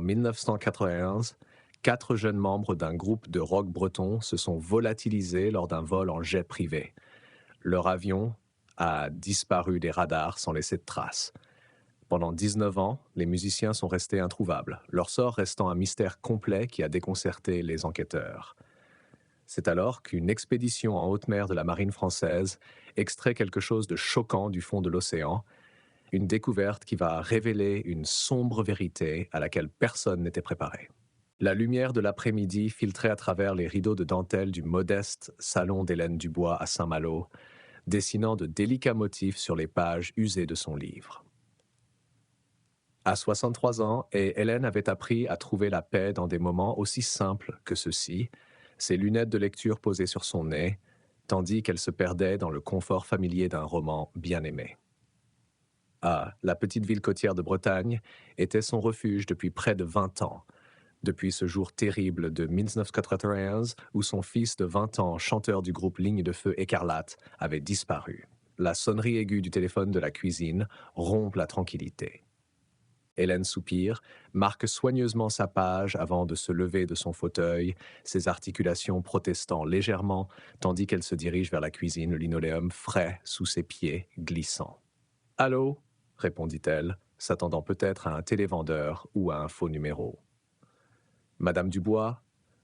En 1991, 4 jeunes membres d'un groupe de rock breton se sont volatilisés lors d'un vol en jet privé. Leur avion a disparu des radars sans laisser de traces. Pendant 19 ans, les musiciens sont restés introuvables, leur sort restant un mystère complet qui a déconcerté les enquêteurs. C'est alors qu'une expédition en haute mer de la marine française extrait quelque chose de choquant du fond de l'océan, une découverte qui va révéler une sombre vérité à laquelle personne n'était préparé. La lumière de l'après-midi filtrait à travers les rideaux de dentelle du modeste salon d'Hélène Dubois à Saint-Malo, dessinant de délicats motifs sur les pages usées de son livre. À 63 ans, et Hélène avait appris à trouver la paix dans des moments aussi simples que ceux-ci, ses lunettes de lecture posées sur son nez, tandis qu'elle se perdait dans le confort familier d'un roman bien aimé. Ah, la petite ville côtière de Bretagne était son refuge depuis près de 20 ans, depuis ce jour terrible de 1991 où son fils de 20 ans, chanteur du groupe Ligne de Feu Écarlate, avait disparu. La sonnerie aiguë du téléphone de la cuisine rompt la tranquillité. Hélène soupire, marque soigneusement sa page avant de se lever de son fauteuil, ses articulations protestant légèrement, tandis qu'elle se dirige vers la cuisine, le linoléum frais sous ses pieds, glissant. « Allô ?» répondit-elle, s'attendant peut-être à un télévendeur ou à un faux numéro. Madame Dubois,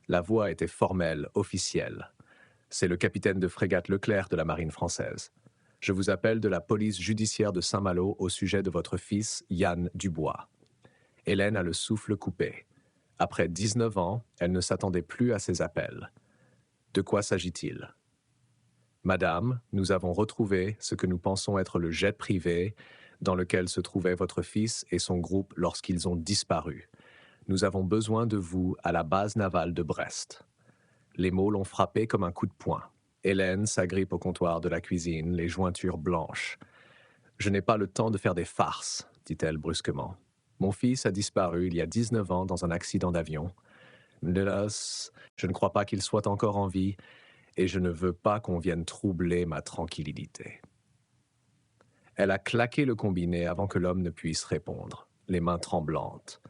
la voix était formelle, officielle. C'est le capitaine de frégate Leclerc de la marine française. Je vous appelle de la police judiciaire de Saint-Malo au sujet de votre fils, Yann Dubois. Hélène a le souffle coupé. Après 19 ans, elle ne s'attendait plus à ces appels. De quoi s'agit-il? Madame, nous avons retrouvé ce que nous pensons être le jet privé dans lequel se trouvait votre fils et son groupe lorsqu'ils ont disparu. Nous avons besoin de vous à la base navale de Brest. Les mots l'ont frappé comme un coup de poing. Hélène s'agrippe au comptoir de la cuisine, les jointures blanches. « Je n'ai pas le temps de faire des farces, » dit-elle brusquement. « Mon fils a disparu il y a 19 ans dans un accident d'avion. Hélas, je ne crois pas qu'il soit encore en vie et je ne veux pas qu'on vienne troubler ma tranquillité. » Elle a claqué le combiné avant que l'homme ne puisse répondre, les mains tremblantes.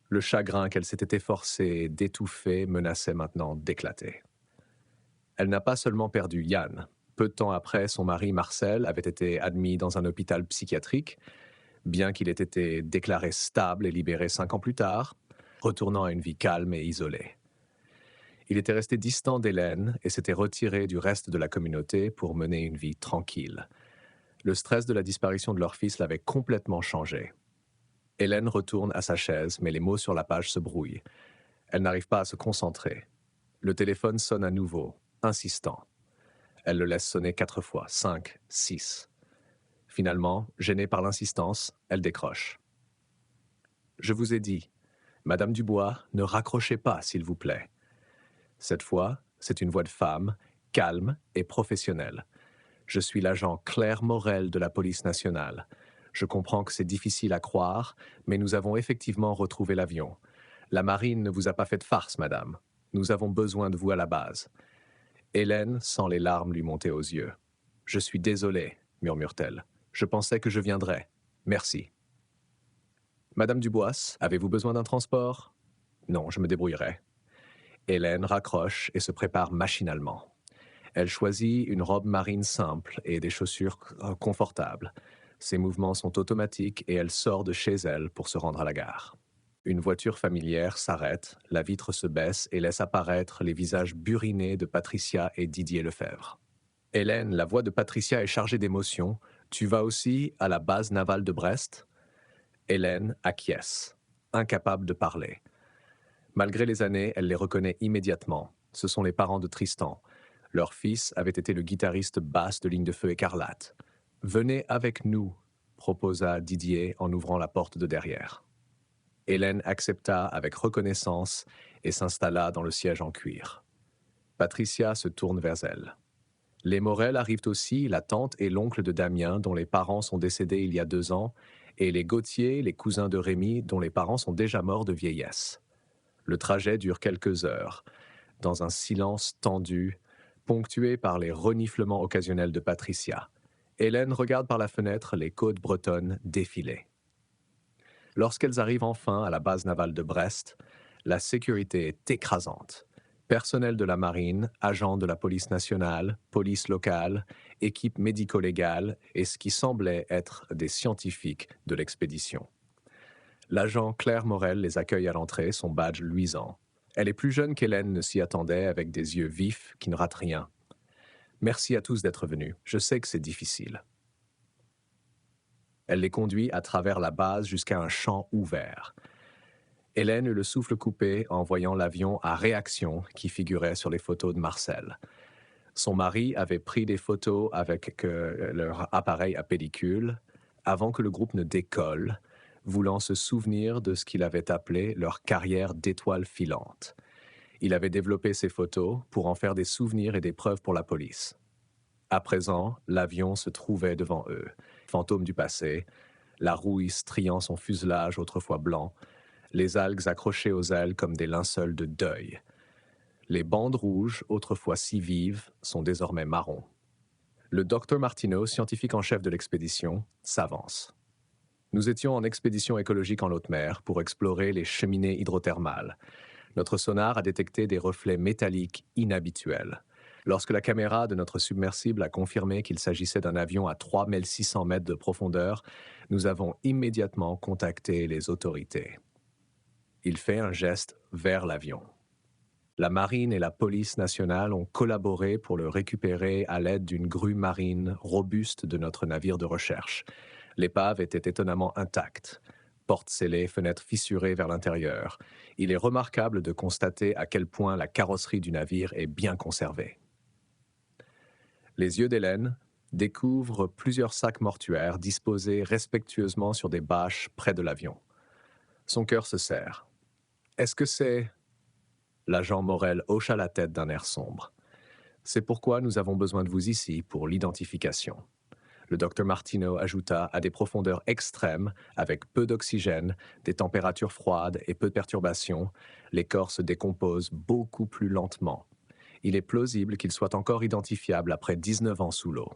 Le chagrin qu'elle s'était efforcée d'étouffer menaçait maintenant d'éclater. Elle n'a pas seulement perdu Yann. Peu de temps après, son mari Marcel avait été admis dans un hôpital psychiatrique, bien qu'il ait été déclaré stable et libéré 5 ans plus tard, retournant à une vie calme et isolée. Il était resté distant d'Hélène et s'était retiré du reste de la communauté pour mener une vie tranquille. Le stress de la disparition de leur fils l'avait complètement changé. Hélène retourne à sa chaise, mais les mots sur la page se brouillent. Elle n'arrive pas à se concentrer. Le téléphone sonne à nouveau, insistant. Elle le laisse sonner 4 fois, 5, 6. Finalement, gênée par l'insistance, elle décroche. « Je vous ai dit, Madame Dubois, ne raccrochez pas, s'il vous plaît. » Cette fois, c'est une voix de femme, calme et professionnelle. « Je suis l'agent Claire Morel de la police nationale. Je comprends que c'est difficile à croire, mais nous avons effectivement retrouvé l'avion. La marine ne vous a pas fait de farce, madame. Nous avons besoin de vous à la base. » Hélène sent les larmes lui monter aux yeux. « Je suis désolée, » murmure-t-elle. « Je pensais que je viendrais. Merci. » « Madame Dubois, avez-vous besoin d'un transport? »« Non, je me débrouillerai. » Hélène raccroche et se prépare machinalement. Elle choisit une robe marine simple et des chaussures confortables. Ses mouvements sont automatiques et elle sort de chez elle pour se rendre à la gare. Une voiture familière s'arrête, la vitre se baisse et laisse apparaître les visages burinés de Patricia et Didier Lefebvre. « Hélène, la voix de Patricia est chargée d'émotion. Tu vas aussi à la base navale de Brest ?» Hélène acquiesce, incapable de parler. Malgré les années, elle les reconnaît immédiatement. Ce sont les parents de Tristan. Leur fils avait été le guitariste basse de Ligne de Feu Écarlate. « Venez avec nous », proposa Didier en ouvrant la porte de derrière. Hélène accepta avec reconnaissance et s'installa dans le siège en cuir. Patricia se tourne vers elle. Les Morel arrivent aussi, la tante et l'oncle de Damien, dont les parents sont décédés il y a 2 ans, et les Gauthier, les cousins de Rémy, dont les parents sont déjà morts de vieillesse. Le trajet dure quelques heures, dans un silence tendu, ponctué par les reniflements occasionnels de Patricia. Hélène regarde par la fenêtre les côtes bretonnes défiler. Lorsqu'elles arrivent enfin à la base navale de Brest, la sécurité est écrasante. Personnel de la marine, agents de la police nationale, police locale, équipe médico-légale et ce qui semblait être des scientifiques de l'expédition. L'agent Claire Morel les accueille à l'entrée, son badge luisant. Elle est plus jeune qu'Hélène ne s'y attendait, avec des yeux vifs qui ne ratent rien. Merci à tous d'être venus. Je sais que c'est difficile. Elle les conduit à travers la base jusqu'à un champ ouvert. Hélène eut le souffle coupé en voyant l'avion à réaction qui figurait sur les photos de Marcel. Son mari avait pris des photos avec leur appareil à pellicule avant que le groupe ne décolle, voulant se souvenir de ce qu'il avait appelé leur carrière d'étoiles filantes. Il avait développé ces photos pour en faire des souvenirs et des preuves pour la police. À présent, l'avion se trouvait devant eux, fantôme du passé, la rouille striant son fuselage autrefois blanc, les algues accrochées aux ailes comme des linceuls de deuil. Les bandes rouges, autrefois si vives, sont désormais marrons. Le docteur Martineau, scientifique en chef de l'expédition, s'avance. Nous étions en expédition écologique en haute mer pour explorer les cheminées hydrothermales. Notre sonar a détecté des reflets métalliques inhabituels. Lorsque la caméra de notre submersible a confirmé qu'il s'agissait d'un avion à 3600 mètres de profondeur, nous avons immédiatement contacté les autorités. Il fait un geste vers l'avion. La marine et la police nationale ont collaboré pour le récupérer à l'aide d'une grue marine robuste de notre navire de recherche. L'épave était étonnamment intacte. Portes scellées, fenêtres fissurées vers l'intérieur. Il est remarquable de constater à quel point la carrosserie du navire est bien conservée. Les yeux d'Hélène découvrent plusieurs sacs mortuaires disposés respectueusement sur des bâches près de l'avion. Son cœur se serre. Est-ce que c'est... L'agent Morel hocha la tête d'un air sombre. C'est pourquoi nous avons besoin de vous ici pour l'identification. Le docteur Martineau ajouta à des profondeurs extrêmes, avec peu d'oxygène, des températures froides et peu de perturbations, les corps se décomposent beaucoup plus lentement. Il est plausible qu'ils soient encore identifiables après 19 ans sous l'eau.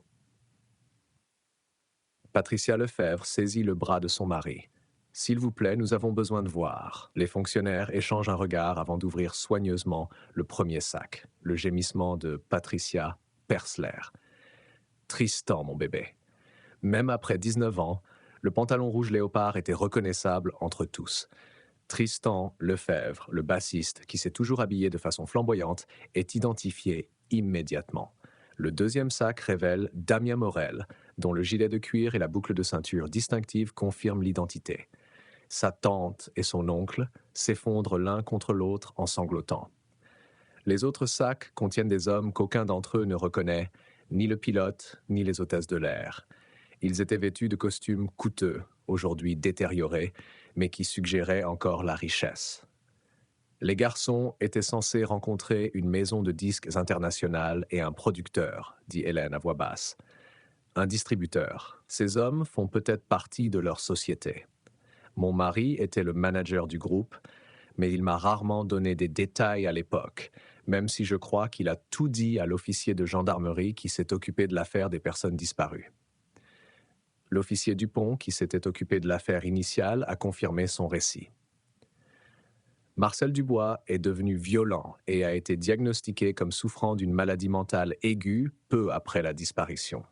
Patricia Lefebvre saisit le bras de son mari. « S'il vous plaît, nous avons besoin de voir. » Les fonctionnaires échangent un regard avant d'ouvrir soigneusement le premier sac. Le gémissement de Patricia perce l'air. « Tristan, mon bébé. » Même après 19 ans, le pantalon rouge léopard était reconnaissable entre tous. Tristan Lefebvre, le bassiste, qui s'est toujours habillé de façon flamboyante, est identifié immédiatement. Le deuxième sac révèle Damien Morel, dont le gilet de cuir et la boucle de ceinture distinctive confirment l'identité. Sa tante et son oncle s'effondrent l'un contre l'autre en sanglotant. Les autres sacs contiennent des hommes qu'aucun d'entre eux ne reconnaît, ni le pilote, ni les hôtesses de l'air. Ils étaient vêtus de costumes coûteux, aujourd'hui détériorés, mais qui suggéraient encore la richesse. Les garçons étaient censés rencontrer une maison de disques internationale et un producteur, dit Hélène à voix basse. Un distributeur. Ces hommes font peut-être partie de leur société. Mon mari était le manager du groupe, mais il m'a rarement donné des détails à l'époque, même si je crois qu'il a tout dit à l'officier de gendarmerie qui s'est occupé de l'affaire des personnes disparues. L'officier Dupont, qui s'était occupé de l'affaire initiale, a confirmé son récit. Marcel Dubois est devenu violent et a été diagnostiqué comme souffrant d'une maladie mentale aiguë peu après la disparition.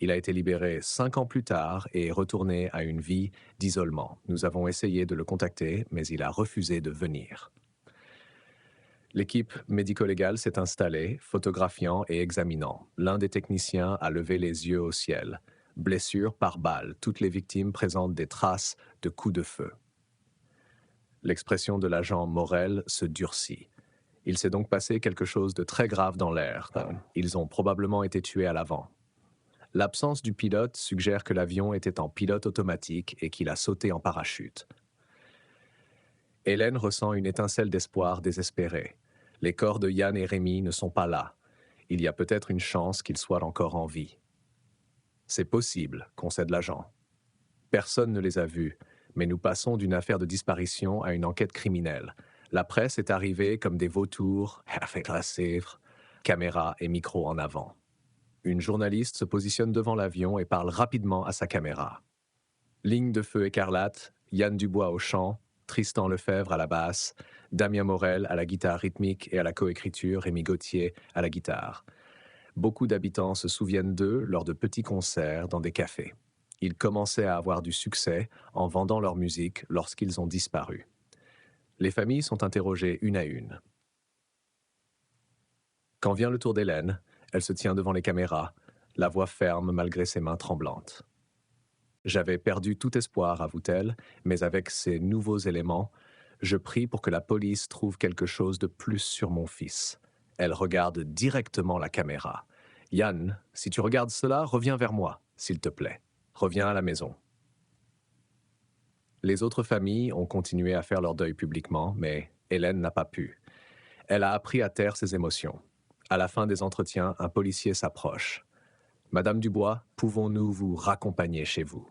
Il a été libéré 5 ans plus tard et est retourné à une vie d'isolement. Nous avons essayé de le contacter, mais il a refusé de venir. L'équipe médico-légale s'est installée, photographiant et examinant. L'un des techniciens a levé les yeux au ciel. Blessures par balle. Toutes les victimes présentent des traces de coups de feu. L'expression de l'agent Morel se durcit. Il s'est donc passé quelque chose de très grave dans l'air. Ils ont probablement été tués à l'avant. L'absence du pilote suggère que l'avion était en pilote automatique et qu'il a sauté en parachute. Hélène ressent une étincelle d'espoir désespérée. Les corps de Yann et Rémi ne sont pas là. Il y a peut-être une chance qu'ils soient encore en vie. C'est possible, concède l'agent. Personne ne les a vus, mais nous passons d'une affaire de disparition à une enquête criminelle. La presse est arrivée comme des vautours, caméra et micro en avant. Une journaliste se positionne devant l'avion et parle rapidement à sa caméra. Ligne de feu écarlate, Yann Dubois au chant, Tristan Lefebvre à la basse, Damien Morel à la guitare rythmique et à la coécriture, Rémi Gauthier à la guitare. Beaucoup d'habitants se souviennent d'eux lors de petits concerts dans des cafés. Ils commençaient à avoir du succès en vendant leur musique lorsqu'ils ont disparu. Les familles sont interrogées une à une. Quand vient le tour d'Hélène, elle se tient devant les caméras, la voix ferme malgré ses mains tremblantes. J'avais perdu tout espoir, avoue-t-elle, mais avec ces nouveaux éléments, je prie pour que la police trouve quelque chose de plus sur mon fils. Elle regarde directement la caméra. Yann, si tu regardes cela, reviens vers moi, s'il te plaît. Reviens à la maison. Les autres familles ont continué à faire leur deuil publiquement, mais Hélène n'a pas pu. Elle a appris à taire ses émotions. À la fin des entretiens, un policier s'approche. « Madame Dubois, pouvons-nous vous raccompagner chez vous ?»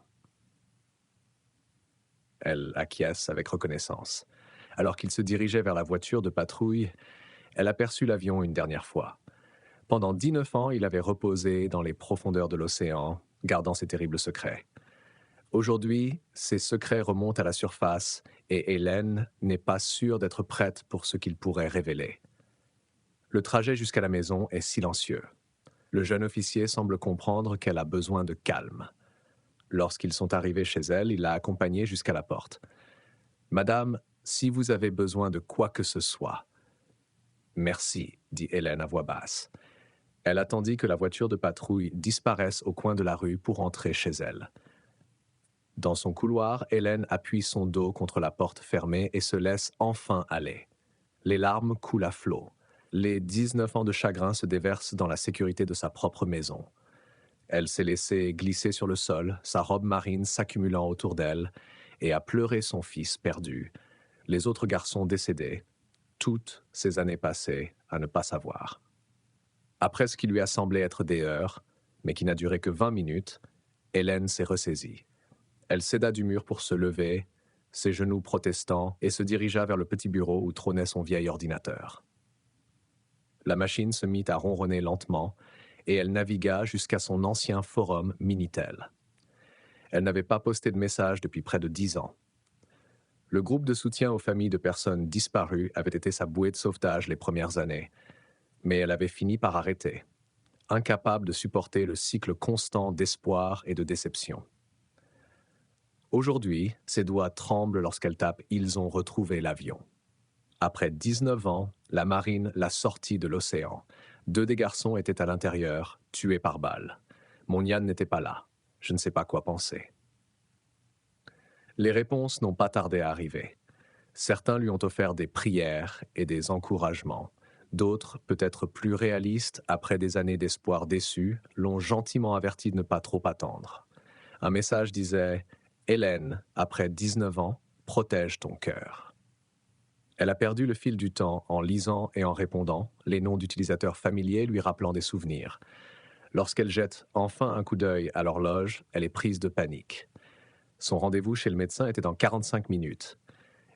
Elle acquiesce avec reconnaissance. Alors qu'il se dirigeait vers la voiture de patrouille, elle aperçut l'avion une dernière fois. Pendant 19 ans, il avait reposé dans les profondeurs de l'océan, gardant ses terribles secrets. Aujourd'hui, ces secrets remontent à la surface et Hélène n'est pas sûre d'être prête pour ce qu'ils pourraient révéler. Le trajet jusqu'à la maison est silencieux. Le jeune officier semble comprendre qu'elle a besoin de calme. Lorsqu'ils sont arrivés chez elle, il l'a accompagnée jusqu'à la porte. « Madame, si vous avez besoin de quoi que ce soit. »« Merci, » dit Hélène à voix basse. Elle attendit que la voiture de patrouille disparaisse au coin de la rue pour entrer chez elle. Dans son couloir, Hélène appuie son dos contre la porte fermée et se laisse enfin aller. Les larmes coulent à flot. Les 19 ans de chagrin se déversent dans la sécurité de sa propre maison. Elle s'est laissée glisser sur le sol, sa robe marine s'accumulant autour d'elle, et a pleuré son fils perdu, les autres garçons décédés, toutes ces années passées à ne pas savoir. Après ce qui lui a semblé être des heures, mais qui n'a duré que 20 minutes, Hélène s'est ressaisie. Elle céda du mur pour se lever, ses genoux protestants, et se dirigea vers le petit bureau où trônait son vieil ordinateur. La machine se mit à ronronner lentement, et elle navigua jusqu'à son ancien forum Minitel. Elle n'avait pas posté de message depuis près de 10 ans. Le groupe de soutien aux familles de personnes disparues avait été sa bouée de sauvetage les premières années, mais elle avait fini par arrêter, incapable de supporter le cycle constant d'espoir et de déception. Aujourd'hui, ses doigts tremblent lorsqu'elle tape « Ils ont retrouvé l'avion ». Après 19 ans, la marine l'a sorti de l'océan. 2 des garçons étaient à l'intérieur, tués par balle. Mon Yann n'était pas là. Je ne sais pas quoi penser. Les réponses n'ont pas tardé à arriver. Certains lui ont offert des prières et des encouragements. D'autres, peut-être plus réalistes, après des années d'espoir déçus, l'ont gentiment averti de ne pas trop attendre. Un message disait « Hélène, après 19 ans, protège ton cœur ». Elle a perdu le fil du temps en lisant et en répondant, les noms d'utilisateurs familiers lui rappelant des souvenirs. Lorsqu'elle jette enfin un coup d'œil à l'horloge, elle est prise de panique. Son rendez-vous chez le médecin était dans 45 minutes,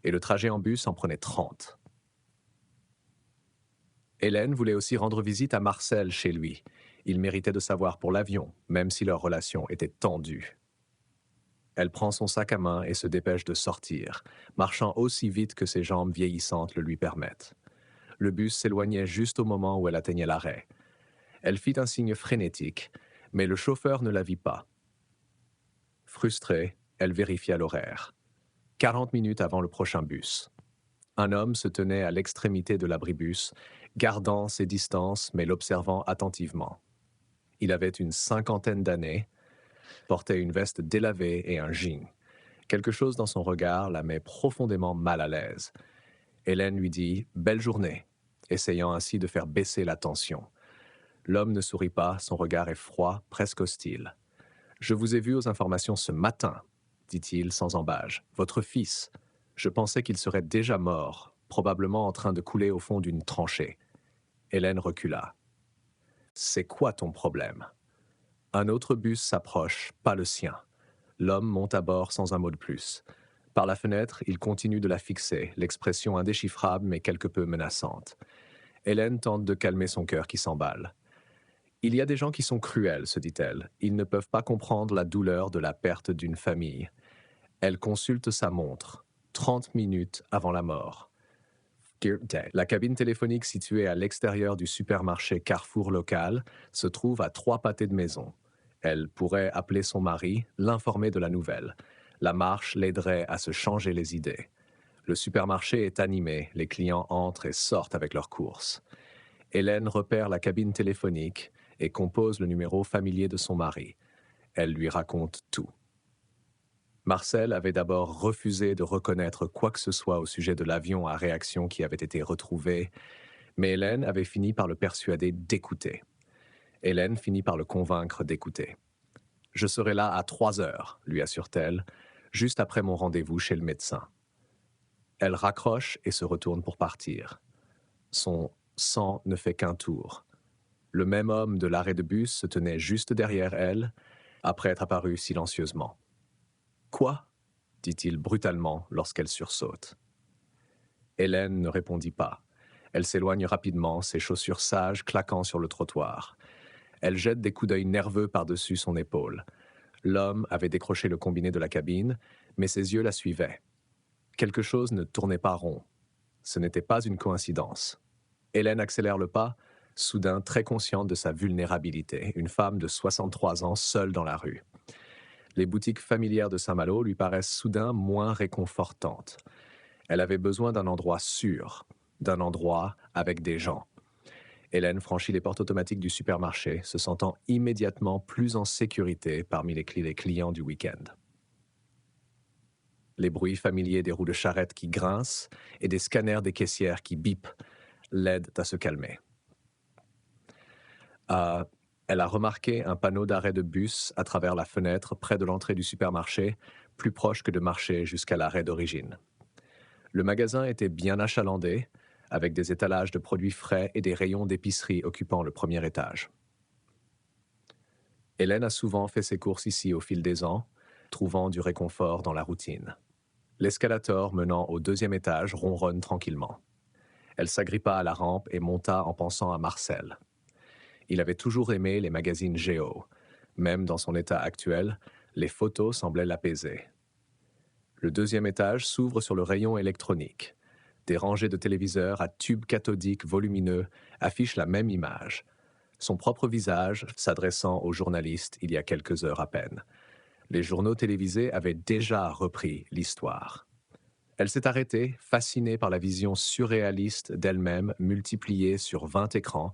et le trajet en bus en prenait 30. Hélène voulait aussi rendre visite à Marcel chez lui. Il méritait de savoir pour l'avion, même si leur relation était tendue. Elle prend son sac à main et se dépêche de sortir, marchant aussi vite que ses jambes vieillissantes le lui permettent. Le bus s'éloignait juste au moment où elle atteignait l'arrêt. Elle fit un signe frénétique, mais le chauffeur ne la vit pas. Frustrée, elle vérifia l'horaire. 40 minutes avant le prochain bus. Un homme se tenait à l'extrémité de l'abribus, gardant ses distances mais l'observant attentivement. Il avait une 50aine d'années, portait une veste délavée et un jean. Quelque chose dans son regard la met profondément mal à l'aise. Hélène lui dit « Belle journée », essayant ainsi de faire baisser la tension. L'homme ne sourit pas, son regard est froid, presque hostile. « Je vous ai vu aux informations ce matin », dit-il sans embâge. « Votre fils. Je pensais qu'il serait déjà mort, probablement en train de couler au fond d'une tranchée. » Hélène recula. « C'est quoi ton problème ?» Un autre bus s'approche, pas le sien. L'homme monte à bord sans un mot de plus. Par la fenêtre, il continue de la fixer, l'expression indéchiffrable mais quelque peu menaçante. Hélène tente de calmer son cœur qui s'emballe. « Il y a des gens qui sont cruels, se dit-elle. Ils ne peuvent pas comprendre la douleur de la perte d'une famille. » Elle consulte sa montre, 30 minutes avant la mort. La cabine téléphonique située à l'extérieur du supermarché Carrefour local se trouve à 3 pâtés de maison. Elle pourrait appeler son mari, l'informer de la nouvelle. La marche l'aiderait à se changer les idées. Le supermarché est animé, les clients entrent et sortent avec leurs courses. Hélène repère la cabine téléphonique et compose le numéro familier de son mari. Elle lui raconte tout. Marcel avait d'abord refusé de reconnaître quoi que ce soit au sujet de l'avion à réaction qui avait été retrouvé, mais Hélène avait fini par le persuader d'écouter. Hélène finit par le convaincre d'écouter. « Je serai là à 3 heures, lui assure-t-elle, juste après mon rendez-vous chez le médecin. » Elle raccroche et se retourne pour partir. Son sang ne fait qu'un tour. Le même homme de l'arrêt de bus se tenait juste derrière elle, après être apparu silencieusement. « Quoi ?» dit-il brutalement lorsqu'elle sursaute. Hélène ne répondit pas. Elle s'éloigne rapidement, ses chaussures sages claquant sur le trottoir. Elle jette des coups d'œil nerveux par-dessus son épaule. L'homme avait décroché le combiné de la cabine, mais ses yeux la suivaient. Quelque chose ne tournait pas rond. Ce n'était pas une coïncidence. Hélène accélère le pas, soudain très consciente de sa vulnérabilité, une femme de 63 ans seule dans la rue. Les boutiques familières de Saint-Malo lui paraissent soudain moins réconfortantes. Elle avait besoin d'un endroit sûr, d'un endroit avec des gens. Hélène franchit les portes automatiques du supermarché, se sentant immédiatement plus en sécurité parmi les clients du week-end. Les bruits familiers des roues de charrette qui grincent et des scanners des caissières qui bipent l'aident à se calmer. Elle a remarqué un panneau d'arrêt de bus à travers la fenêtre près de l'entrée du supermarché, plus proche que de marcher jusqu'à l'arrêt d'origine. Le magasin était bien achalandé, avec des étalages de produits frais et des rayons d'épicerie occupant le premier étage. Hélène a souvent fait ses courses ici au fil des ans, trouvant du réconfort dans la routine. L'escalator menant au 2e étage ronronne tranquillement. Elle s'agrippa à la rampe et monta en pensant à Marcel. Il avait toujours aimé les magazines Géo. Même dans son état actuel, les photos semblaient l'apaiser. Le 2e étage s'ouvre sur le rayon électronique. Des rangées de téléviseurs à tubes cathodiques volumineux affichent la même image. Son propre visage s'adressant aux journalistes il y a quelques heures à peine. Les journaux télévisés avaient déjà repris l'histoire. Elle s'est arrêtée, fascinée par la vision surréaliste d'elle-même multipliée sur 20 écrans,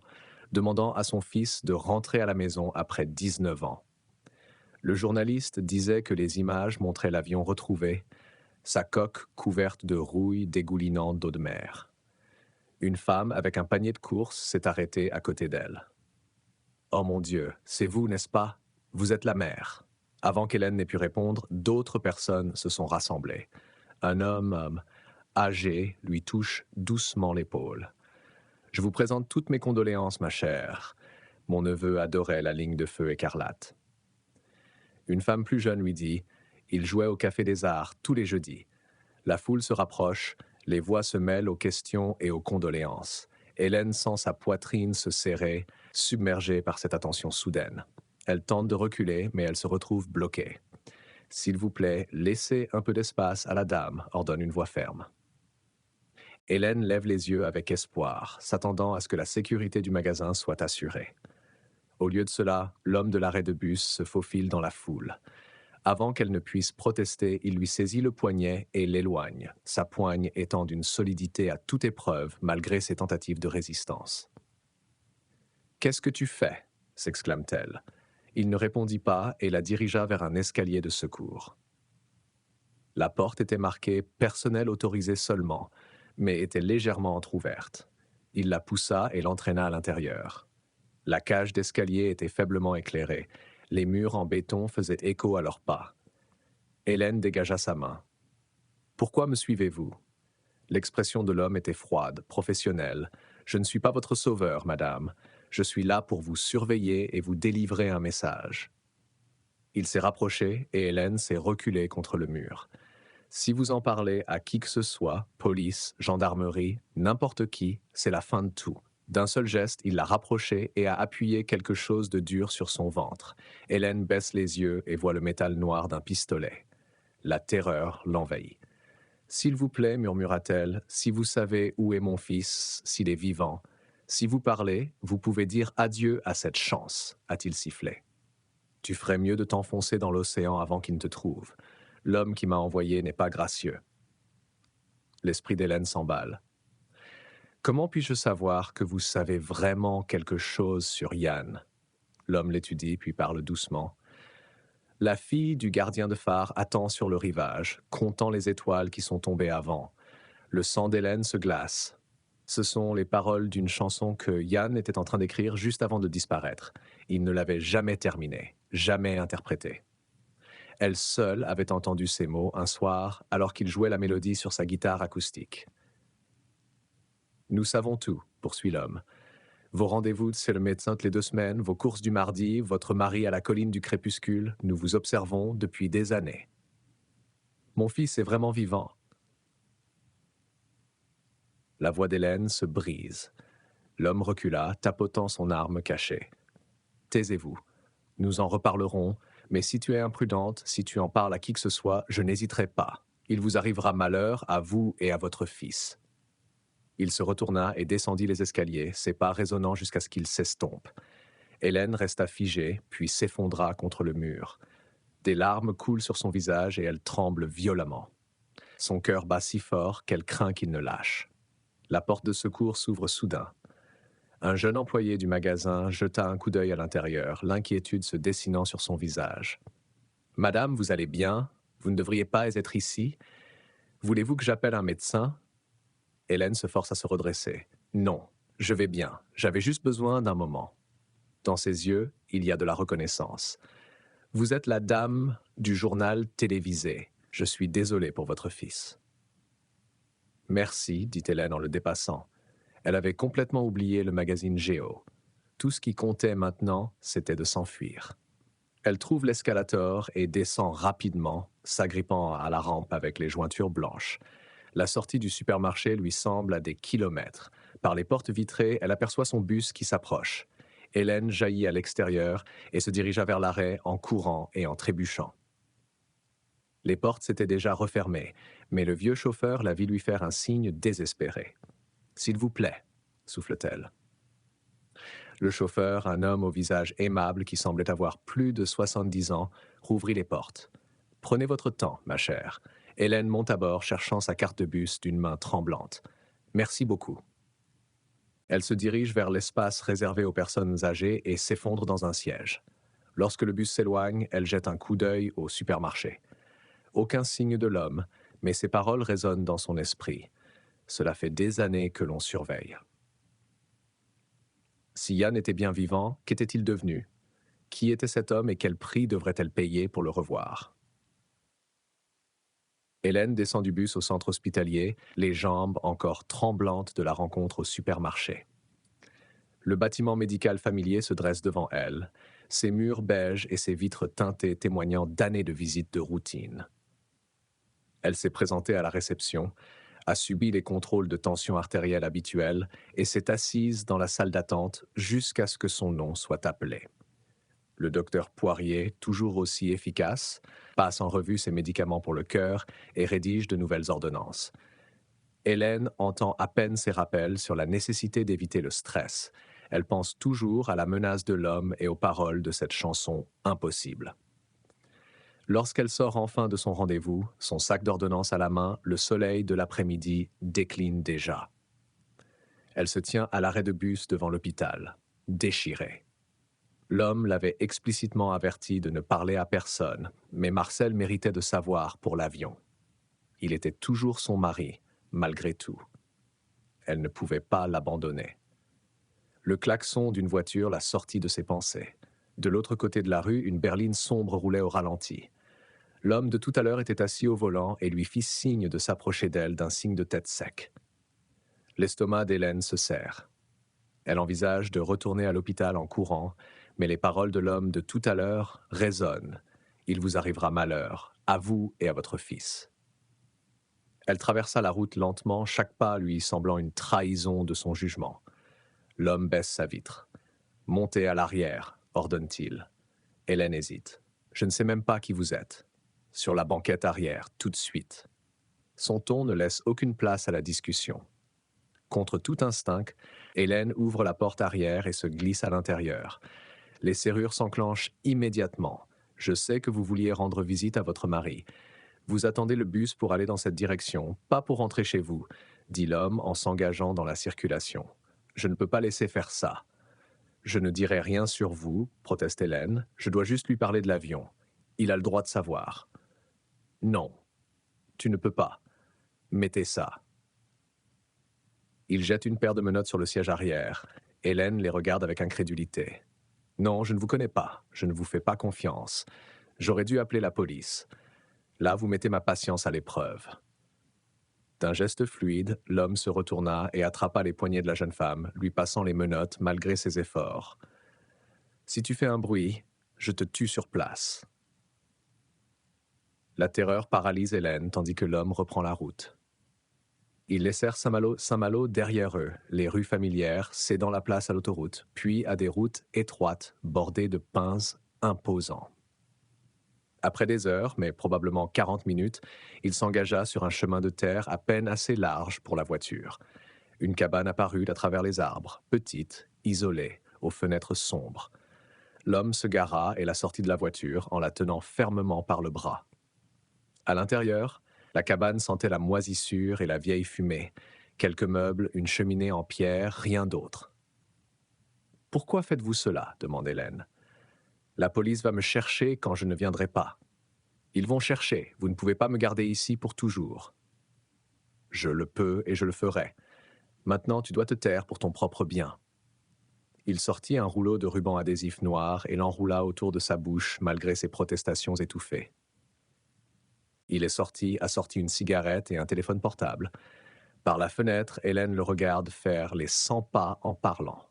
demandant à son fils de rentrer à la maison après 19 ans. Le journaliste disait que les images montraient l'avion retrouvé, sa coque couverte de rouille dégoulinant d'eau de mer. Une femme avec un panier de courses s'est arrêtée à côté d'elle. « Oh mon Dieu, c'est vous, n'est-ce pas? Vous êtes la mère. » Avant qu'Hélène n'ait pu répondre, d'autres personnes se sont rassemblées. Un homme âgé lui touche doucement l'épaule. « Je vous présente toutes mes condoléances, ma chère. Mon neveu adorait la ligne de feu écarlate. » Une femme plus jeune lui dit « Il jouait au Café des Arts tous les jeudis. » La foule se rapproche, les voix se mêlent aux questions et aux condoléances. Hélène sent sa poitrine se serrer, submergée par cette attention soudaine. Elle tente de reculer, mais elle se retrouve bloquée. « S'il vous plaît, laissez un peu d'espace à la dame », ordonne une voix ferme. Hélène lève les yeux avec espoir, s'attendant à ce que la sécurité du magasin soit assurée. Au lieu de cela, l'homme de l'arrêt de bus se faufile dans la foule. Avant qu'elle ne puisse protester, il lui saisit le poignet et l'éloigne, sa poigne étant d'une solidité à toute épreuve malgré ses tentatives de résistance. « Qu'est-ce que tu fais ?» s'exclame-t-elle. Il ne répondit pas et la dirigea vers un escalier de secours. La porte était marquée « Personnel autorisé seulement », mais était légèrement entr'ouverte. Il la poussa et l'entraîna à l'intérieur. La cage d'escalier était faiblement éclairée. Les murs en béton faisaient écho à leurs pas. Hélène dégagea sa main. « Pourquoi me suivez-vous » L'expression de l'homme était froide, professionnelle. « Je ne suis pas votre sauveur, madame. Je suis là pour vous surveiller et vous délivrer un message. » Il s'est rapproché et Hélène s'est reculée contre le mur. « Si vous en parlez à qui que ce soit, police, gendarmerie, n'importe qui, c'est la fin de tout. » D'un seul geste, il l'a rapprochée et a appuyé quelque chose de dur sur son ventre. Hélène baisse les yeux et voit le métal noir d'un pistolet. La terreur l'envahit. « S'il vous plaît, murmura-t-elle, si vous savez où est mon fils, s'il est vivant, si vous parlez, vous pouvez dire adieu à cette chance, a-t-il sifflé. Tu ferais mieux de t'enfoncer dans l'océan avant qu'il ne te trouve. L'homme qui m'a envoyé n'est pas gracieux. » L'esprit d'Hélène s'emballe. « Comment puis-je savoir que vous savez vraiment quelque chose sur Yann ?» L'homme l'étudie, puis parle doucement. « La fille du gardien de phare attend sur le rivage, comptant les étoiles qui sont tombées avant. Le sang d'Hélène se glace. Ce sont les paroles d'une chanson que Yann était en train d'écrire juste avant de disparaître. Il ne l'avait jamais terminée, jamais interprétée. Elle seule avait entendu ces mots un soir alors qu'il jouait la mélodie sur sa guitare acoustique. « Nous savons tout, poursuit l'homme. Vos rendez-vous chez le médecin toutes les 2 semaines, vos courses du mardi, votre mari à la colline du crépuscule, nous vous observons depuis des années. Mon fils est vraiment vivant. » La voix d'Hélène se brise. L'homme recula, tapotant son arme cachée. « Taisez-vous. Nous en reparlerons, mais si tu es imprudente, si tu en parles à qui que ce soit, je n'hésiterai pas. Il vous arrivera malheur à vous et à votre fils. » Il se retourna et descendit les escaliers, ses pas résonnant jusqu'à ce qu'ils s'estompent. Hélène resta figée, puis s'effondra contre le mur. Des larmes coulent sur son visage et elle tremble violemment. Son cœur bat si fort qu'elle craint qu'il ne lâche. La porte de secours s'ouvre soudain. Un jeune employé du magasin jeta un coup d'œil à l'intérieur, l'inquiétude se dessinant sur son visage. « Madame, vous allez bien? Vous ne devriez pas être ici? Voulez-vous que j'appelle un médecin ?» Hélène se force à se redresser. « Non, je vais bien. J'avais juste besoin d'un moment. » Dans ses yeux, il y a de la reconnaissance. « Vous êtes la dame du journal télévisé. Je suis désolé pour votre fils. » « Merci, dit Hélène en le dépassant. Elle avait complètement oublié le magazine Géo. Tout ce qui comptait maintenant, c'était de s'enfuir. Elle trouve l'escalator et descend rapidement, s'agrippant à la rampe avec les jointures blanches. La sortie du supermarché lui semble à des kilomètres. Par les portes vitrées, elle aperçoit son bus qui s'approche. Hélène jaillit à l'extérieur et se dirigea vers l'arrêt en courant et en trébuchant. Les portes s'étaient déjà refermées, mais le vieux chauffeur la vit lui faire un signe désespéré. « S'il vous plaît, » souffle-t-elle. Le chauffeur, un homme au visage aimable qui semblait avoir plus de 70 ans, rouvrit les portes. « Prenez votre temps, ma chère. » Hélène monte à bord, cherchant sa carte de bus d'une main tremblante. « Merci beaucoup. » Elle se dirige vers l'espace réservé aux personnes âgées et s'effondre dans un siège. Lorsque le bus s'éloigne, elle jette un coup d'œil au supermarché. Aucun signe de l'homme, mais ses paroles résonnent dans son esprit. Cela fait des années que l'on surveille. Si Yann était bien vivant, qu'était-il devenu? Qui était cet homme et quel prix devrait-elle payer pour le revoir? Hélène descend du bus au centre hospitalier, les jambes encore tremblantes de la rencontre au supermarché. Le bâtiment médical familier se dresse devant elle, ses murs beiges et ses vitres teintées témoignant d'années de visites de routine. Elle s'est présentée à la réception, a subi les contrôles de tension artérielle habituels et s'est assise dans la salle d'attente jusqu'à ce que son nom soit appelé. Le docteur Poirier, toujours aussi efficace, passe en revue ses médicaments pour le cœur et rédige de nouvelles ordonnances. Hélène entend à peine ses rappels sur la nécessité d'éviter le stress. Elle pense toujours à la menace de l'homme et aux paroles de cette chanson impossible. Lorsqu'elle sort enfin de son rendez-vous, son sac d'ordonnances à la main, le soleil de l'après-midi décline déjà. Elle se tient à l'arrêt de bus devant l'hôpital, déchirée. L'homme l'avait explicitement averti de ne parler à personne, mais Marcel méritait de savoir pour l'avion. Il était toujours son mari, malgré tout. Elle ne pouvait pas l'abandonner. Le klaxon d'une voiture la sortit de ses pensées. De l'autre côté de la rue, une berline sombre roulait au ralenti. L'homme de tout à l'heure était assis au volant et lui fit signe de s'approcher d'elle d'un signe de tête sec. L'estomac d'Hélène se serre. Elle envisage de retourner à l'hôpital en courant, mais les paroles de l'homme de tout à l'heure résonnent. Il vous arrivera malheur, à vous et à votre fils. Elle traversa la route lentement, chaque pas lui semblant une trahison de son jugement. L'homme baisse sa vitre. « Montez à l'arrière », ordonne-t-il. Hélène hésite. « Je ne sais même pas qui vous êtes. » Sur la banquette arrière, tout de suite. Son ton ne laisse aucune place à la discussion. Contre tout instinct, Hélène ouvre la porte arrière et se glisse à l'intérieur. Les serrures s'enclenchent immédiatement. Je sais que vous vouliez rendre visite à votre mari. Vous attendez le bus pour aller dans cette direction, pas pour rentrer chez vous, dit l'homme en s'engageant dans la circulation. Je ne peux pas laisser faire ça. Je ne dirai rien sur vous, proteste Hélène. Je dois juste lui parler de l'avion. Il a le droit de savoir. Non, tu ne peux pas. Mettez ça. Il jette une paire de menottes sur le siège arrière. Hélène les regarde avec incrédulité. Non, je ne vous connais pas. Je ne vous fais pas confiance. J'aurais dû appeler la police. Là, vous mettez ma patience à l'épreuve. D'un geste fluide, l'homme se retourna et attrapa les poignets de la jeune femme, lui passant les menottes malgré ses efforts. Si tu fais un bruit, je te tue sur place. La terreur paralyse Hélène tandis que l'homme reprend la route. Ils laissèrent Saint-Malo derrière eux, les rues familières cédant la place à l'autoroute, puis à des routes étroites bordées de pins imposants. Après des heures, mais probablement 40 minutes, il s'engagea sur un chemin de terre à peine assez large pour la voiture. Une cabane apparut à travers les arbres, petite, isolée, aux fenêtres sombres. L'homme se gara et la sortit de la voiture en la tenant fermement par le bras. À l'intérieur, la cabane sentait la moisissure et la vieille fumée. Quelques meubles, une cheminée en pierre, rien d'autre. « Pourquoi faites-vous cela » demande Hélène. « La police va me chercher quand je ne viendrai pas. Ils vont chercher, vous ne pouvez pas me garder ici pour toujours. »« Je le peux et je le ferai. Maintenant, tu dois te taire pour ton propre bien. » Il sortit un rouleau de ruban adhésif noir et l'enroula autour de sa bouche malgré ses protestations étouffées. Il a sorti une cigarette et un téléphone portable. Par la fenêtre, Hélène le regarde faire les 100 pas en parlant.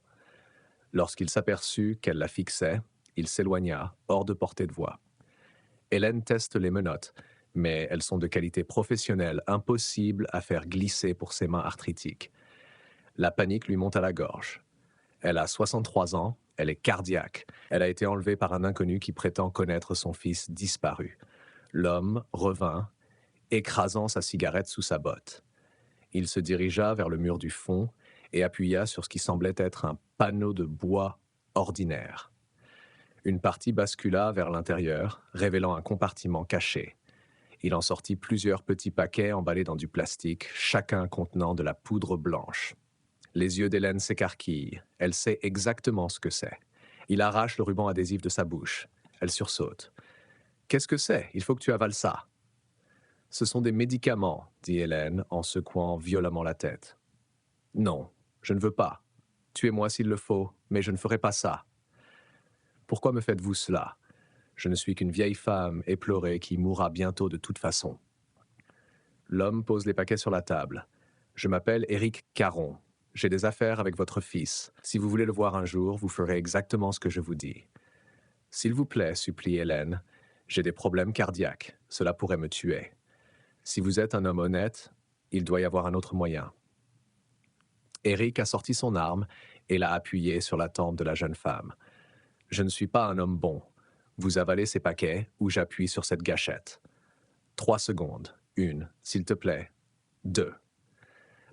Lorsqu'il s'aperçut qu'elle la fixait, il s'éloigna, hors de portée de voix. Hélène teste les menottes, mais elles sont de qualité professionnelle, impossible à faire glisser pour ses mains arthritiques. La panique lui monte à la gorge. Elle a 63 ans, elle est cardiaque. Elle a été enlevée par un inconnu qui prétend connaître son fils disparu. L'homme revint, écrasant sa cigarette sous sa botte. Il se dirigea vers le mur du fond et appuya sur ce qui semblait être un panneau de bois ordinaire. Une partie bascula vers l'intérieur, révélant un compartiment caché. Il en sortit plusieurs petits paquets emballés dans du plastique, chacun contenant de la poudre blanche. Les yeux d'Hélène s'écarquillent. Elle sait exactement ce que c'est. Il arrache le ruban adhésif de sa bouche. Elle sursaute. « Qu'est-ce que c'est? Il faut que tu avales ça. » « Ce sont des médicaments, » dit Hélène en secouant violemment la tête. « Non, je ne veux pas. Tuez-moi s'il le faut, mais je ne ferai pas ça. » « Pourquoi me faites-vous cela? Je ne suis qu'une vieille femme éplorée qui mourra bientôt de toute façon. » L'homme pose les paquets sur la table. « Je m'appelle Éric Caron. J'ai des affaires avec votre fils. Si vous voulez le voir un jour, vous ferez exactement ce que je vous dis. »« S'il vous plaît, supplie Hélène. J'ai des problèmes cardiaques. Cela pourrait me tuer. Si vous êtes un homme honnête, il doit y avoir un autre moyen. » Éric a sorti son arme et l'a appuyée sur la tempe de la jeune femme. « Je ne suis pas un homme bon. Vous avalez ces paquets ou j'appuie sur cette gâchette. 3 secondes. 1, s'il te plaît. 2. »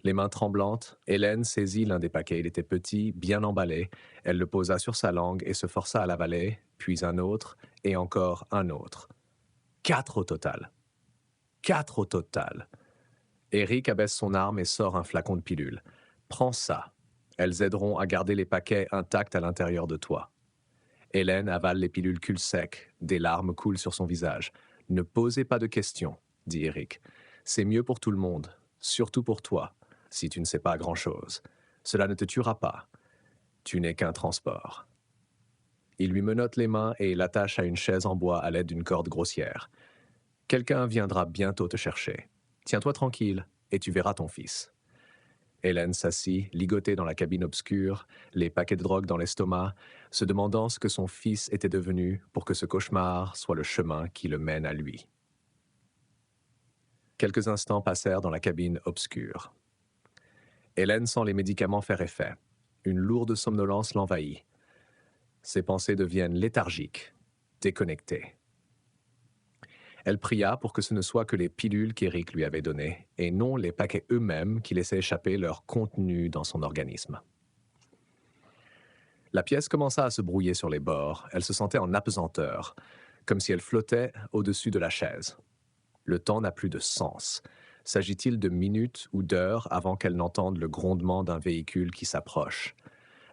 Les mains tremblantes, Hélène saisit l'un des paquets. Il était petit, bien emballé. Elle le posa sur sa langue et se força à l'avaler, puis un autre et encore un autre. 4 au total. 4 au total. Éric abaisse son arme et sort un flacon de pilules. « Prends ça. Elles aideront à garder les paquets intacts à l'intérieur de toi. » Hélène avale les pilules cul-sec. Des larmes coulent sur son visage. « Ne posez pas de questions, » dit Éric. « C'est mieux pour tout le monde, surtout pour toi, si tu ne sais pas grand-chose. Cela ne te tuera pas. Tu n'es qu'un transport. » Il lui menotte les mains et l'attache à une chaise en bois à l'aide d'une corde grossière. « Quelqu'un viendra bientôt te chercher. Tiens-toi tranquille et tu verras ton fils. » Hélène s'assit, ligotée dans la cabine obscure, les paquets de drogue dans l'estomac, se demandant ce que son fils était devenu pour que ce cauchemar soit le chemin qui le mène à lui. Quelques instants passèrent dans la cabine obscure. Hélène sent les médicaments faire effet. Une lourde somnolence l'envahit. Ses pensées deviennent léthargiques, déconnectées. Elle pria pour que ce ne soit que les pilules qu'Éric lui avait données, et non les paquets eux-mêmes qui laissaient échapper leur contenu dans son organisme. La pièce commença à se brouiller sur les bords, elle se sentait en apesanteur, comme si elle flottait au-dessus de la chaise. Le temps n'a plus de sens. S'agit-il de minutes ou d'heures avant qu'elle n'entende le grondement d'un véhicule qui s'approche?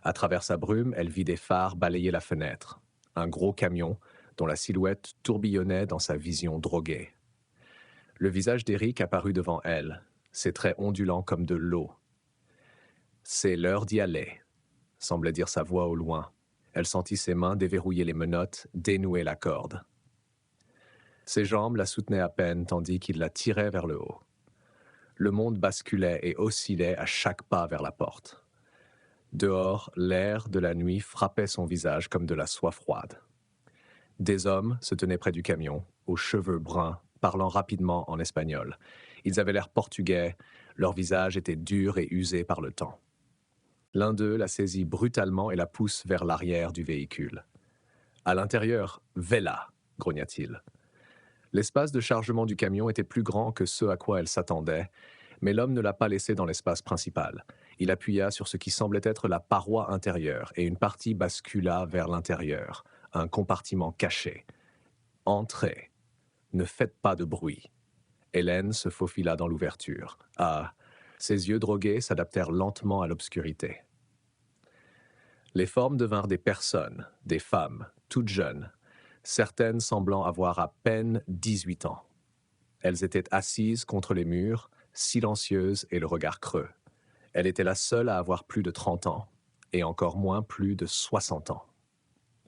À travers sa brume, elle vit des phares balayer la fenêtre. Un gros camion, dont la silhouette tourbillonnait dans sa vision droguée. Le visage d'Éric apparut devant elle, ses traits ondulants comme de l'eau. « C'est l'heure d'y aller », semblait dire sa voix au loin. Elle sentit ses mains déverrouiller les menottes, dénouer la corde. Ses jambes la soutenaient à peine tandis qu'il la tirait vers le haut. Le monde basculait et oscillait à chaque pas vers la porte. Dehors, l'air de la nuit frappait son visage comme de la soie froide. Des hommes se tenaient près du camion, aux cheveux bruns, parlant rapidement en espagnol. Ils avaient l'air portugais, leur visage était dur et usé par le temps. L'un d'eux la saisit brutalement et la pousse vers l'arrière du véhicule. À l'intérieur, « Vela !» grogna-t-il. L'espace de chargement du camion était plus grand que ce à quoi elle s'attendait, mais l'homme ne l'a pas laissé dans l'espace principal. Il appuya sur ce qui semblait être la paroi intérieure et une partie bascula vers l'intérieur, un compartiment caché. « Entrez. Ne faites pas de bruit. » Hélène se faufila dans l'ouverture. Ah, ses yeux drogués s'adaptèrent lentement à l'obscurité. Les formes devinrent des personnes, des femmes, toutes jeunes, certaines semblant avoir à peine 18 ans. Elles étaient assises contre les murs, silencieuses et le regard creux. Elle était la seule à avoir plus de 30 ans, et encore moins plus de 60 ans.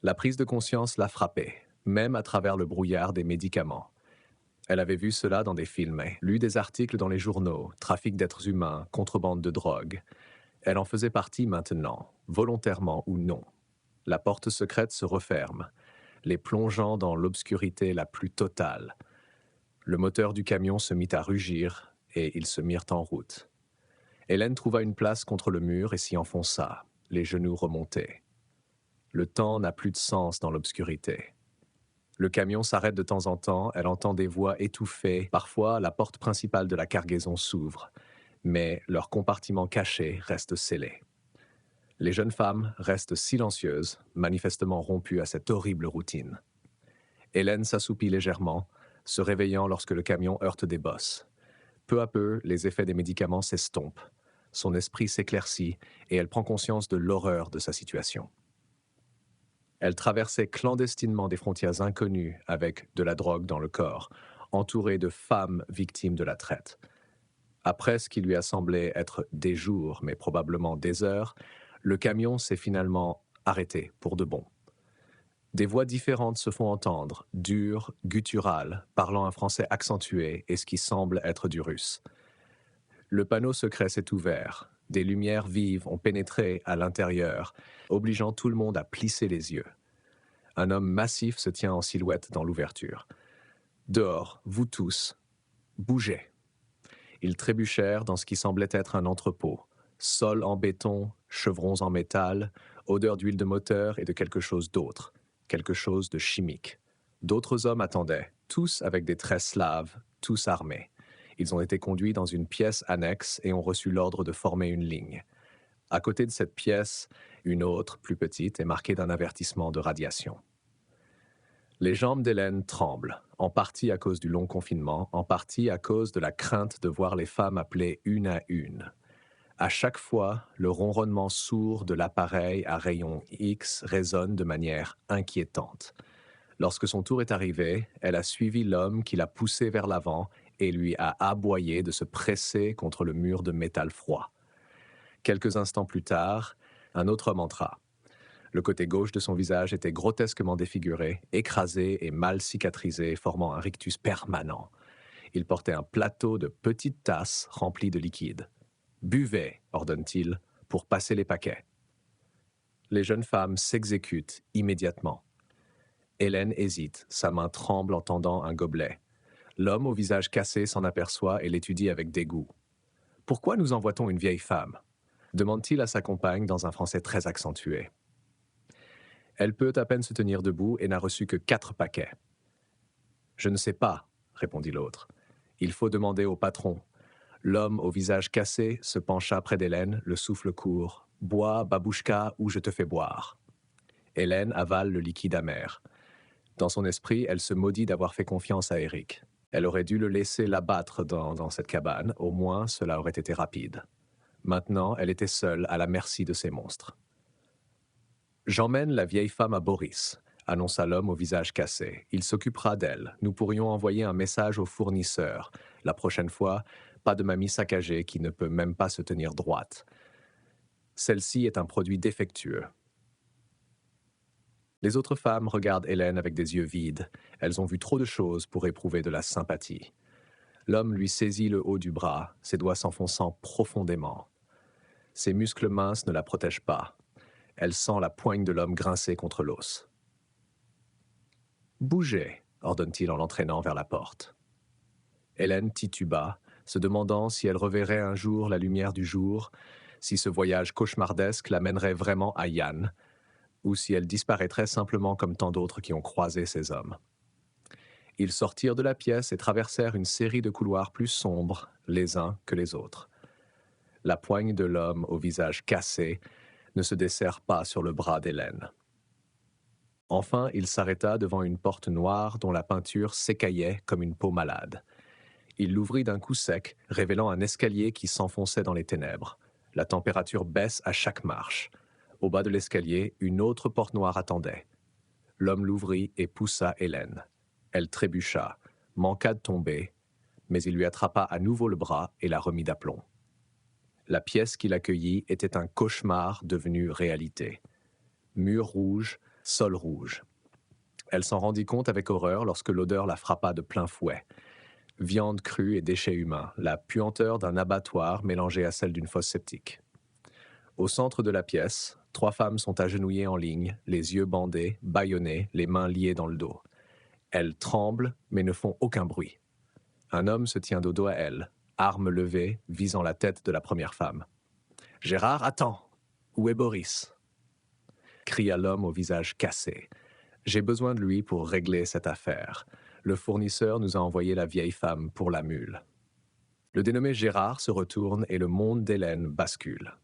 La prise de conscience la frappait, même à travers le brouillard des médicaments. Elle avait vu cela dans des films, lu des articles dans les journaux, trafic d'êtres humains, contrebande de drogue. Elle en faisait partie maintenant, volontairement ou non. La porte secrète se referme, les plongeant dans l'obscurité la plus totale. Le moteur du camion se mit à rugir et ils se mirent en route. Hélène trouva une place contre le mur et s'y enfonça, les genoux remontés. Le temps n'a plus de sens dans l'obscurité. Le camion s'arrête de temps en temps, elle entend des voix étouffées. Parfois, la porte principale de la cargaison s'ouvre, mais leur compartiment caché reste scellé. Les jeunes femmes restent silencieuses, manifestement rompues à cette horrible routine. Hélène s'assoupit légèrement, se réveillant lorsque le camion heurte des bosses. Peu à peu, les effets des médicaments s'estompent. Son esprit s'éclaircit et elle prend conscience de l'horreur de sa situation. Elle traversait clandestinement des frontières inconnues avec de la drogue dans le corps, entourée de femmes victimes de la traite. Après ce qui lui a semblé être des jours, mais probablement des heures, le camion s'est finalement arrêté pour de bon. Des voix différentes se font entendre, dures, gutturales, parlant un français accentué et ce qui semble être du russe. Le panneau secret s'est ouvert. Des lumières vives ont pénétré à l'intérieur, obligeant tout le monde à plisser les yeux. Un homme massif se tient en silhouette dans l'ouverture. Dehors, vous tous, bougez. Ils trébuchèrent dans ce qui semblait être un entrepôt. Sol en béton, chevrons en métal, odeur d'huile de moteur et de quelque chose d'autre, quelque chose de chimique. D'autres hommes attendaient, tous avec des traits slaves, tous armés. Ils ont été conduits dans une pièce annexe et ont reçu l'ordre de former une ligne. À côté de cette pièce, une autre, plus petite, est marquée d'un avertissement de radiation. Les jambes d'Hélène tremblent, en partie à cause du long confinement, en partie à cause de la crainte de voir les femmes appelées une à une. À chaque fois, le ronronnement sourd de l'appareil à rayon X résonne de manière inquiétante. Lorsque son tour est arrivé, elle a suivi l'homme qui l'a poussé vers l'avant et lui a aboyé de se presser contre le mur de métal froid. Quelques instants plus tard, un autre homme entra. Le côté gauche de son visage était grotesquement défiguré, écrasé et mal cicatrisé, formant un rictus permanent. Il portait un plateau de petites tasses remplies de liquide. « Buvez », ordonne-t-il, « pour passer les paquets. » Les jeunes femmes s'exécutent immédiatement. Hélène hésite, sa main tremble en tendant un gobelet. L'homme au visage cassé s'en aperçoit et l'étudie avec dégoût. « Pourquoi nous envoie-t-on une vieille femme ?» demande-t-il à sa compagne dans un français très accentué. Elle peut à peine se tenir debout et n'a reçu que 4 paquets. « Je ne sais pas, répondit l'autre. Il faut demander au patron. L'homme au visage cassé se pencha près d'Hélène, le souffle court. Bois, babouchka, ou je te fais boire. Hélène avale le liquide amer. Dans son esprit, elle se maudit d'avoir fait confiance à Eric. Elle aurait dû le laisser l'abattre dans cette cabane, au moins cela aurait été rapide. Maintenant, elle était seule, à la merci de ces monstres. J'emmène la vieille femme à Boris, annonça l'homme au visage cassé. Il s'occupera d'elle. Nous pourrions envoyer un message au fournisseur. La prochaine fois, pas de mamie saccagée qui ne peut même pas se tenir droite. Celle-ci est un produit défectueux. Les autres femmes regardent Hélène avec des yeux vides. Elles ont vu trop de choses pour éprouver de la sympathie. L'homme lui saisit le haut du bras, ses doigts s'enfonçant profondément. Ses muscles minces ne la protègent pas. Elle sent la poigne de l'homme grincer contre l'os. « Bougez », ordonne-t-il en l'entraînant vers la porte. Hélène tituba, se demandant si elle reverrait un jour la lumière du jour, si ce voyage cauchemardesque l'amènerait vraiment à Yann, ou si elle disparaîtrait simplement comme tant d'autres qui ont croisé ces hommes. Ils sortirent de la pièce et traversèrent une série de couloirs plus sombres, les uns que les autres. La poigne de l'homme au visage cassé ne se desserre pas sur le bras d'Hélène. Enfin, il s'arrêta devant une porte noire dont la peinture s'écaillait comme une peau malade. Il l'ouvrit d'un coup sec, révélant un escalier qui s'enfonçait dans les ténèbres. La température baisse à chaque marche. Au bas de l'escalier, une autre porte noire attendait. L'homme l'ouvrit et poussa Hélène. Elle trébucha, manqua de tomber, mais il lui attrapa à nouveau le bras et la remit d'aplomb. La pièce qui l'accueillit était un cauchemar devenu réalité. Mur rouge, sol rouge. Elle s'en rendit compte avec horreur lorsque l'odeur la frappa de plein fouet. Viande crue et déchets humains, la puanteur d'un abattoir mélangée à celle d'une fosse septique. Au centre de la pièce, 3 femmes sont agenouillées en ligne, les yeux bandés, bâillonnées, les mains liées dans le dos. Elles tremblent, mais ne font aucun bruit. Un homme se tient de dos à elles, arme levée, visant la tête de la première femme. « Gérard, attends! Où est Boris ?» cria l'homme au visage cassé. « J'ai besoin de lui pour régler cette affaire. Le fournisseur nous a envoyé la vieille femme pour la mule. » Le dénommé Gérard se retourne et le monde d'Hélène bascule.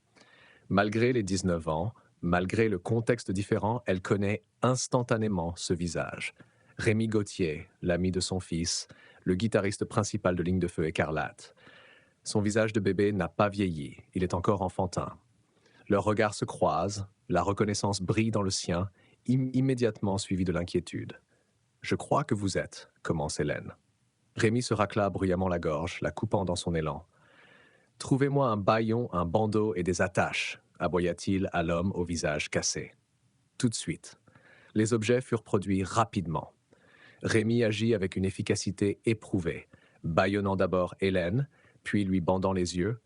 Malgré les 19 ans, malgré le contexte différent, elle connaît instantanément ce visage. Rémi Gauthier, l'ami de son fils, le guitariste principal de Ligne de Feu Écarlate. Son visage de bébé n'a pas vieilli, il est encore enfantin. Leurs regards se croisent, la reconnaissance brille dans le sien, immédiatement suivie de l'inquiétude. « Je crois que vous êtes », commence Hélène. Rémi se racla bruyamment la gorge, la coupant dans son élan. « Trouvez-moi un bâillon, un bandeau et des attaches », aboya-t-il à l'homme au visage cassé. Tout de suite. Les objets furent produits rapidement. Rémi agit avec une efficacité éprouvée, bâillonnant d'abord Hélène, puis lui bandant les yeux,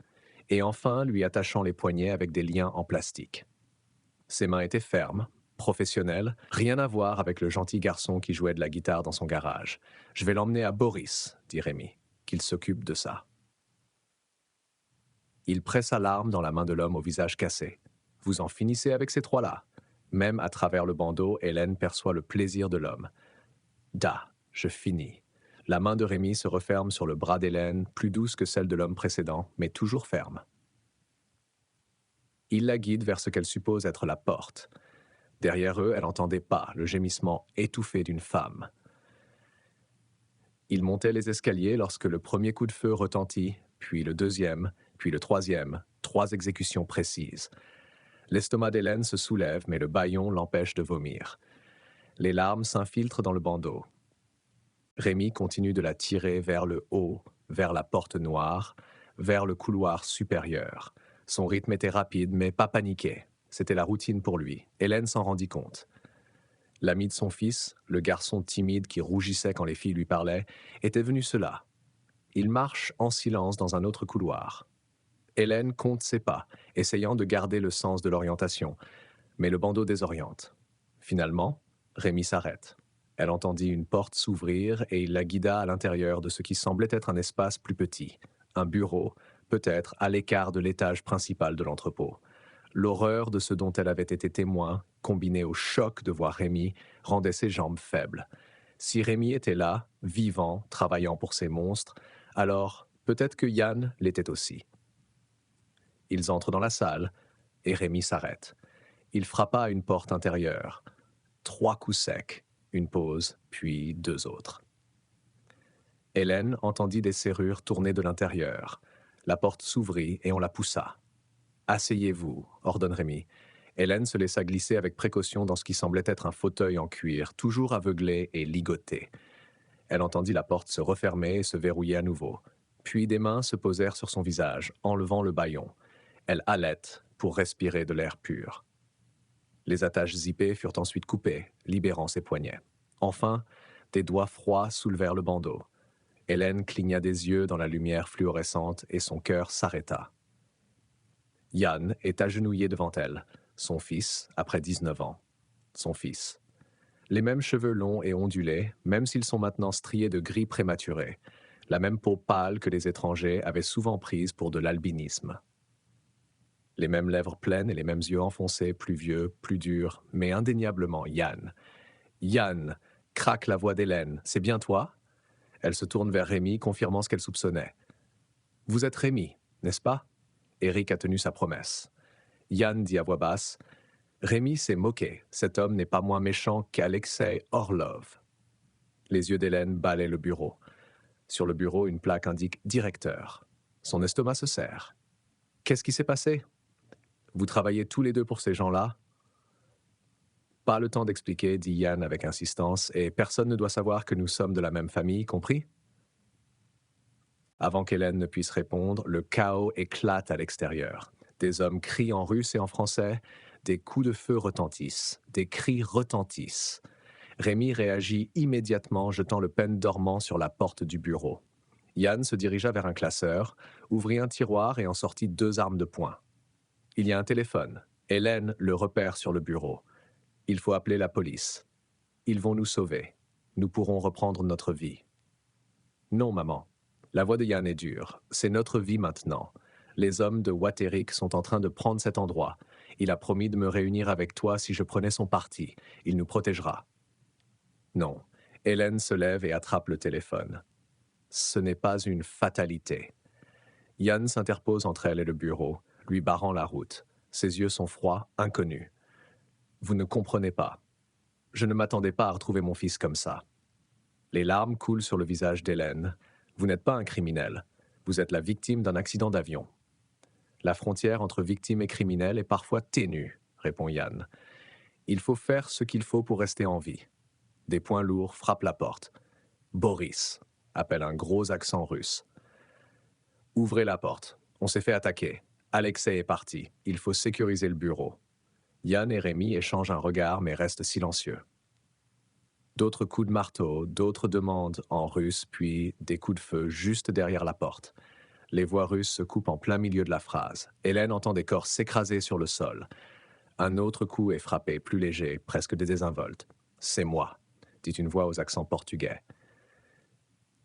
et enfin lui attachant les poignets avec des liens en plastique. Ses mains étaient fermes, professionnelles, rien à voir avec le gentil garçon qui jouait de la guitare dans son garage. « Je vais l'emmener à Boris », dit Rémi, « qu'il s'occupe de ça. » Il pressa l'arme dans la main de l'homme au visage cassé. « Vous en finissez avec ces 3-là. » Même à travers le bandeau, Hélène perçoit le plaisir de l'homme. « Da, je finis. » La main de Rémi se referme sur le bras d'Hélène, plus douce que celle de l'homme précédent, mais toujours ferme. Il la guide vers ce qu'elle suppose être la porte. Derrière eux, elle entend des pas, le gémissement étouffé d'une femme. Ils montaient les escaliers lorsque le premier coup de feu retentit, puis le deuxième, puis le troisième, 3 exécutions précises. L'estomac d'Hélène se soulève, mais le bâillon l'empêche de vomir. Les larmes s'infiltrent dans le bandeau. Rémi continue de la tirer vers le haut, vers la porte noire, vers le couloir supérieur. Son rythme était rapide, mais pas paniqué. C'était la routine pour lui. Hélène s'en rendit compte. L'ami de son fils, le garçon timide qui rougissait quand les filles lui parlaient, était venu cela. Il marche en silence dans un autre couloir. Hélène compte ses pas, essayant de garder le sens de l'orientation, mais le bandeau désoriente. Finalement, Rémi s'arrête. Elle entendit une porte s'ouvrir et il la guida à l'intérieur de ce qui semblait être un espace plus petit, un bureau, peut-être à l'écart de l'étage principal de l'entrepôt. L'horreur de ce dont elle avait été témoin, combinée au choc de voir Rémi, rendait ses jambes faibles. Si Rémi était là, vivant, travaillant pour ces monstres, alors peut-être que Yann l'était aussi. Ils entrent dans la salle, et Rémi s'arrête. Il frappa à une porte intérieure. 3 coups secs, une pause, puis 2 autres. Hélène entendit des serrures tourner de l'intérieur. La porte s'ouvrit et on la poussa. « Asseyez-vous », ordonne Rémi. Hélène se laissa glisser avec précaution dans ce qui semblait être un fauteuil en cuir, toujours aveuglé et ligoté. Elle entendit la porte se refermer et se verrouiller à nouveau. Puis des mains se posèrent sur son visage, enlevant le bâillon. Elle halète pour respirer de l'air pur. Les attaches zippées furent ensuite coupées, libérant ses poignets. Enfin, des doigts froids soulevèrent le bandeau. Hélène cligna des yeux dans la lumière fluorescente et son cœur s'arrêta. Yann est agenouillé devant elle, son fils, après 19 ans. Son fils. Les mêmes cheveux longs et ondulés, même s'ils sont maintenant striés de gris prématuré. La même peau pâle que les étrangers avaient souvent prise pour de l'albinisme. Les mêmes lèvres pleines et les mêmes yeux enfoncés, plus vieux, plus durs, mais indéniablement Yann. Yann, craque la voix d'Hélène. C'est bien toi? Elle se tourne vers Rémi, confirmant ce qu'elle soupçonnait. Vous êtes Rémi, n'est-ce pas? Éric a tenu sa promesse. Yann dit à voix basse. Rémi s'est moqué. Cet homme n'est pas moins méchant qu'Alexei Orlov. Les yeux d'Hélène balaient le bureau. Sur le bureau, une plaque indique directeur. Son estomac se serre. Qu'est-ce qui s'est passé? Vous travaillez tous les deux pour ces gens-là? Pas le temps d'expliquer, dit Yann avec insistance, et personne ne doit savoir que nous sommes de la même famille, compris? Avant qu'Hélène ne puisse répondre, le chaos éclate à l'extérieur. Des hommes crient en russe et en français, des coups de feu retentissent, des cris retentissent. Rémi réagit immédiatement, jetant le pen dormant sur la porte du bureau. Yann se dirigea vers un classeur, ouvrit un tiroir et en sortit 2 armes de poing. Il y a un téléphone. Hélène le repère sur le bureau. Il faut appeler la police. Ils vont nous sauver. Nous pourrons reprendre notre vie. Non, maman. La voix de Yann est dure. C'est notre vie maintenant. Les hommes de Waterik sont en train de prendre cet endroit. Il a promis de me réunir avec toi si je prenais son parti. Il nous protégera. Non. Hélène se lève et attrape le téléphone. Ce n'est pas une fatalité. Yann s'interpose entre elle et le bureau, lui barrant la route. Ses yeux sont froids, inconnus. Vous ne comprenez pas. Je ne m'attendais pas à retrouver mon fils comme ça. Les larmes coulent sur le visage d'Hélène. Vous n'êtes pas un criminel. Vous êtes la victime d'un accident d'avion. La frontière entre victime et criminel est parfois ténue, répond Yann. Il faut faire ce qu'il faut pour rester en vie. Des poings lourds frappent la porte. Boris, appelle un gros accent russe. Ouvrez la porte. On s'est fait attaquer. Alexei est parti. Il faut sécuriser le bureau. Yann et Rémi échangent un regard mais restent silencieux. D'autres coups de marteau, d'autres demandes en russe, puis des coups de feu juste derrière la porte. Les voix russes se coupent en plein milieu de la phrase. Hélène entend des corps s'écraser sur le sol. Un autre coup est frappé, plus léger, presque désinvolte. « C'est moi », dit une voix aux accents portugais.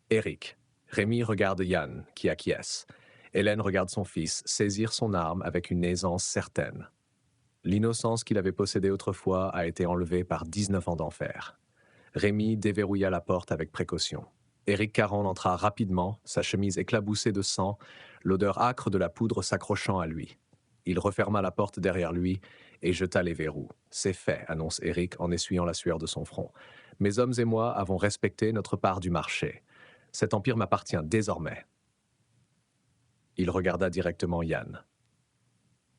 Éric. Rémi regarde Yann, qui acquiesce. Hélène regarde son fils saisir son arme avec une aisance certaine. L'innocence qu'il avait possédée autrefois a été enlevée par 19 ans d'enfer. Rémi déverrouilla la porte avec précaution. Éric Caron entra rapidement, sa chemise éclaboussée de sang, l'odeur âcre de la poudre s'accrochant à lui. Il referma la porte derrière lui et jeta les verrous. « C'est fait », annonce Éric en essuyant la sueur de son front. « Mes hommes et moi avons respecté notre part du marché. Cet empire m'appartient désormais. » Il regarda directement Yann.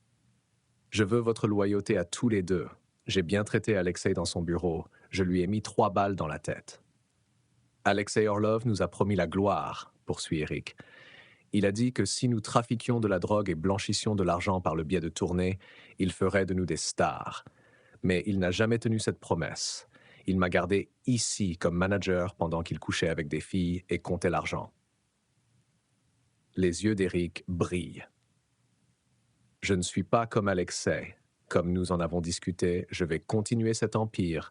« Je veux votre loyauté à tous les deux. J'ai bien traité Alexei dans son bureau. Je lui ai mis 3 balles dans la tête. » Alexei Orlov nous a promis la gloire, poursuit Éric. Il a dit que si nous trafiquions de la drogue et blanchissions de l'argent par le biais de tournées, il ferait de nous des stars. Mais il n'a jamais tenu cette promesse. Il m'a gardé ici comme manager pendant qu'il couchait avec des filles et comptait l'argent. Les yeux d'Éric brillent. Je ne suis pas comme Alexei. Comme nous en avons discuté, je vais continuer cet empire,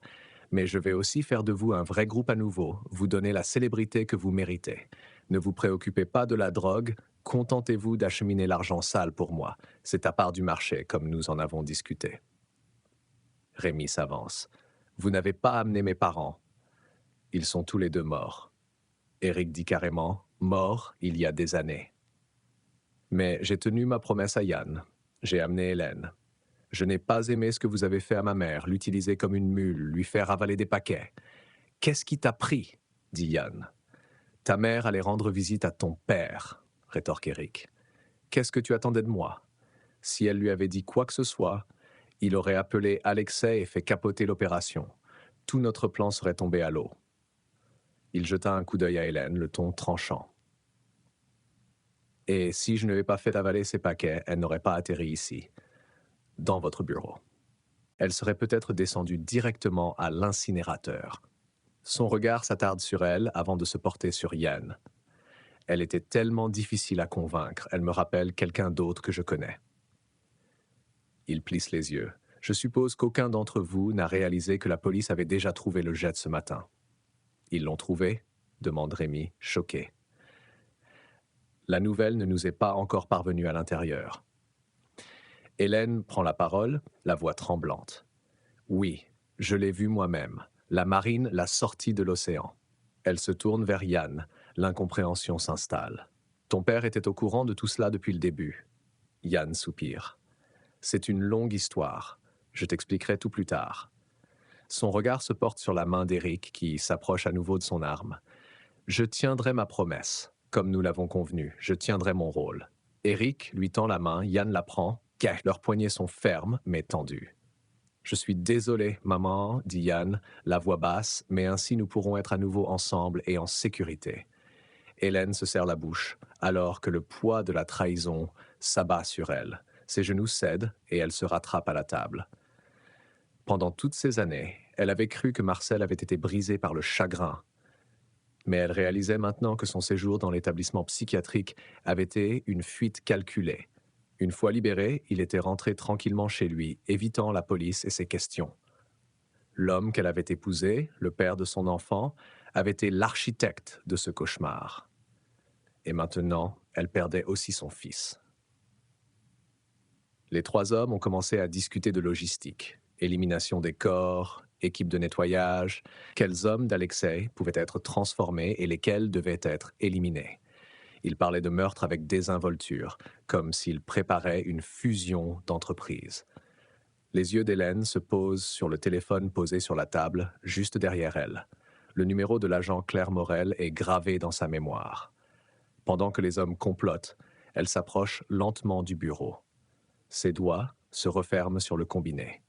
mais je vais aussi faire de vous un vrai groupe à nouveau, vous donner la célébrité que vous méritez. Ne vous préoccupez pas de la drogue, contentez-vous d'acheminer l'argent sale pour moi. C'est ta part du marché, comme nous en avons discuté. Rémi s'avance. Vous n'avez pas amené mes parents. Ils sont tous les deux morts. Eric dit carrément « mort il y a des années ». Mais j'ai tenu ma promesse à Yann. J'ai amené Hélène. Je n'ai pas aimé ce que vous avez fait à ma mère, l'utiliser comme une mule, lui faire avaler des paquets. Qu'est-ce qui t'a pris? Dit Yann. Ta mère allait rendre visite à ton père, rétorque Eric. Qu'est-ce que tu attendais de moi? Si elle lui avait dit quoi que ce soit, il aurait appelé Alexei et fait capoter l'opération. Tout notre plan serait tombé à l'eau. Il jeta un coup d'œil à Hélène, le ton tranchant. Et si je ne lui ai pas fait avaler ces paquets, elle n'aurait pas atterri ici, dans votre bureau. Elle serait peut-être descendue directement à l'incinérateur. Son regard s'attarde sur elle avant de se porter sur Yann. Elle était tellement difficile à convaincre, elle me rappelle quelqu'un d'autre que je connais. Il plisse les yeux. Je suppose qu'aucun d'entre vous n'a réalisé que la police avait déjà trouvé le jet ce matin. Ils l'ont trouvé? Demande Rémi, choqué. La nouvelle ne nous est pas encore parvenue à l'intérieur. Hélène prend la parole, la voix tremblante. Oui, je l'ai vu moi-même. La marine l'a sortie de l'océan. Elle se tourne vers Yann. L'incompréhension s'installe. Ton père était au courant de tout cela depuis le début. Yann soupire. C'est une longue histoire. Je t'expliquerai tout plus tard. Son regard se porte sur la main d'Éric qui s'approche à nouveau de son arme. Je tiendrai ma promesse. Comme nous l'avons convenu, je tiendrai mon rôle. Éric lui tend la main, Yann la prend. Leurs poignets sont fermes, mais tendus. Je suis désolé, maman, dit Yann, la voix basse, mais ainsi nous pourrons être à nouveau ensemble et en sécurité. Hélène se serre la bouche, alors que le poids de la trahison s'abat sur elle. Ses genoux cèdent et elle se rattrape à la table. Pendant toutes ces années, elle avait cru que Marcel avait été brisé par le chagrin. Mais elle réalisait maintenant que son séjour dans l'établissement psychiatrique avait été une fuite calculée. Une fois libéré, il était rentré tranquillement chez lui, évitant la police et ses questions. L'homme qu'elle avait épousé, le père de son enfant, avait été l'architecte de ce cauchemar. Et maintenant, elle perdait aussi son fils. Les trois hommes ont commencé à discuter de logistique, élimination des corps, équipe de nettoyage, quels hommes d'Alexei pouvaient être transformés et lesquels devaient être éliminés. Ils parlaient de meurtre avec désinvolture, comme s'ils préparaient une fusion d'entreprises. Les yeux d'Hélène se posent sur le téléphone posé sur la table, juste derrière elle. Le numéro de l'agent Claire Morel est gravé dans sa mémoire. Pendant que les hommes complotent, elle s'approche lentement du bureau. Ses doigts se referment sur le combiné.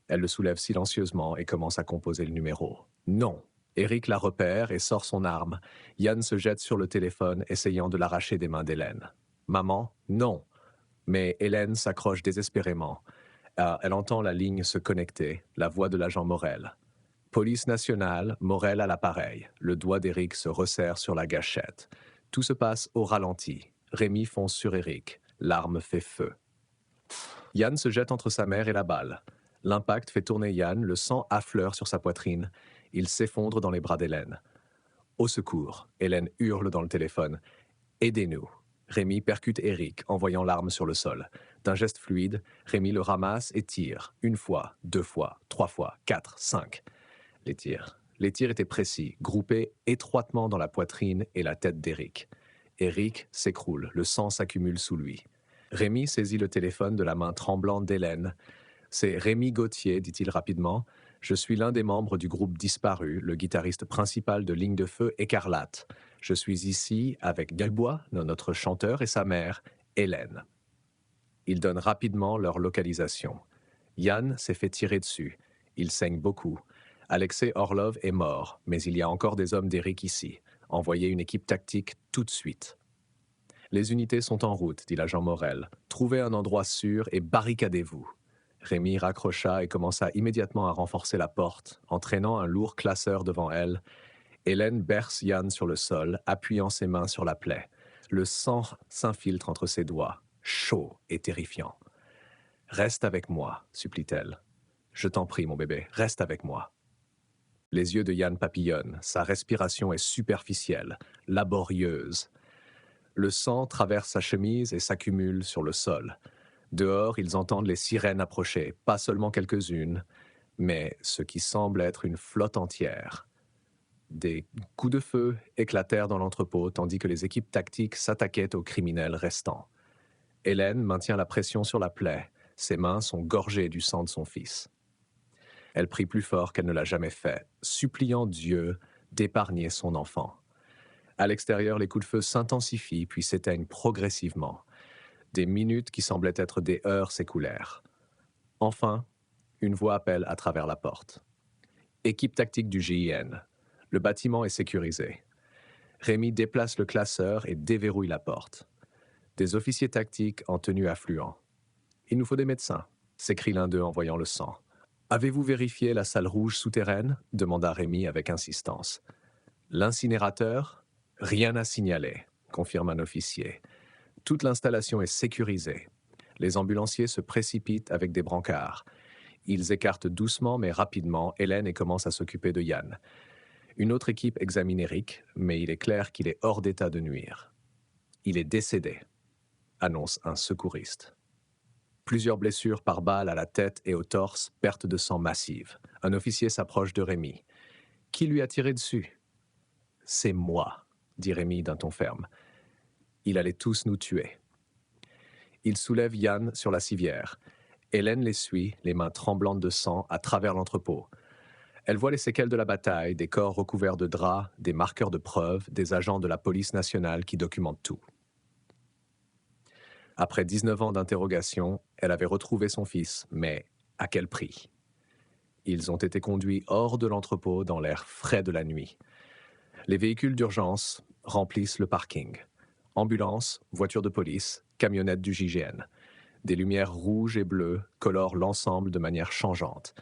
Elle le soulève silencieusement et commence à composer le numéro. Non! Eric la repère et sort son arme. Yann se jette sur le téléphone, essayant de l'arracher des mains d'Hélène. « Maman, non !» Mais Hélène s'accroche désespérément. Elle entend la ligne se connecter, la voix de l'agent Morel. « Police nationale, Morel à l'appareil. » Le doigt d'Eric se resserre sur la gâchette. Tout se passe au ralenti. Rémi fonce sur Eric. L'arme fait feu. Yann se jette entre sa mère et la balle. L'impact fait tourner Yann, le sang affleure sur sa poitrine. Il s'effondre dans les bras d'Hélène. Au secours, Hélène hurle dans le téléphone. « Aidez-nous !» Rémi percute Eric, envoyant l'arme sur le sol. D'un geste fluide, Rémi le ramasse et tire. Une fois, deux fois, trois fois, quatre, cinq. Les tirs étaient précis, groupés étroitement dans la poitrine et la tête d'Eric. Eric s'écroule, le sang s'accumule sous lui. Rémi saisit le téléphone de la main tremblante d'Hélène. « C'est Rémi Gauthier, dit-il rapidement. Je suis l'un des membres du groupe disparu, le guitariste principal de Ligne de Feu Écarlate. Je suis ici avec Dubois, notre chanteur, et sa mère, Hélène. » Ils donnent rapidement leur localisation. Yann s'est fait tirer dessus. Il saigne beaucoup. Alexei Orlov est mort, mais il y a encore des hommes d'Eric ici. Envoyez une équipe tactique tout de suite. Les unités sont en route, dit l'agent Morel. Trouvez un endroit sûr et barricadez-vous. Rémi raccrocha et commença immédiatement à renforcer la porte, entraînant un lourd classeur devant elle. Hélène berce Yann sur le sol, appuyant ses mains sur la plaie. Le sang s'infiltre entre ses doigts, chaud et terrifiant. « Reste avec moi, supplie-t-elle. Je t'en prie, mon bébé, reste avec moi. » Les yeux de Yann papillonnent, sa respiration est superficielle, laborieuse. Le sang traverse sa chemise et s'accumule sur le sol. Dehors, ils entendent les sirènes approcher, pas seulement quelques-unes, mais ce qui semble être une flotte entière. Des coups de feu éclatèrent dans l'entrepôt tandis que les équipes tactiques s'attaquaient aux criminels restants. Hélène maintient la pression sur la plaie. Ses mains sont gorgées du sang de son fils. Elle prie plus fort qu'elle ne l'a jamais fait, suppliant Dieu d'épargner son enfant. À l'extérieur, les coups de feu s'intensifient puis s'éteignent progressivement. Des minutes qui semblaient être des heures s'écoulèrent. Enfin, une voix appelle à travers la porte. Équipe tactique du GIN. Le bâtiment est sécurisé. Rémi déplace le classeur et déverrouille la porte. Des officiers tactiques en tenue affluent. « Il nous faut des médecins », s'écrie l'un d'eux en voyant le sang. « Avez-vous vérifié la salle rouge souterraine » demanda Rémi avec insistance. « L'incinérateur » ? « Rien à signaler », confirme un officier. Toute l'installation est sécurisée. Les ambulanciers se précipitent avec des brancards. Ils écartent doucement mais rapidement Hélène et commencent à s'occuper de Yann. Une autre équipe examine Eric, mais il est clair qu'il est hors d'état de nuire. Il est décédé, annonce un secouriste. Plusieurs blessures par balle à la tête et au torse, perte de sang massive. Un officier s'approche de Rémi. « Qui lui a tiré dessus ?»« C'est moi », dit Rémi d'un ton ferme. « Il allait tous nous tuer. » Il soulève Yann sur la civière. Hélène les suit, les mains tremblantes de sang, à travers l'entrepôt. Elle voit les séquelles de la bataille, des corps recouverts de draps, des marqueurs de preuves, des agents de la police nationale qui documentent tout. Après 19 ans d'interrogation, elle avait retrouvé son fils, mais à quel prix? Ils ont été conduits hors de l'entrepôt dans l'air frais de la nuit. Les véhicules d'urgence remplissent le parking. Ambulances, voitures de police, camionnettes du GIGN. Des lumières rouges et bleues colorent l'ensemble de manière changeante.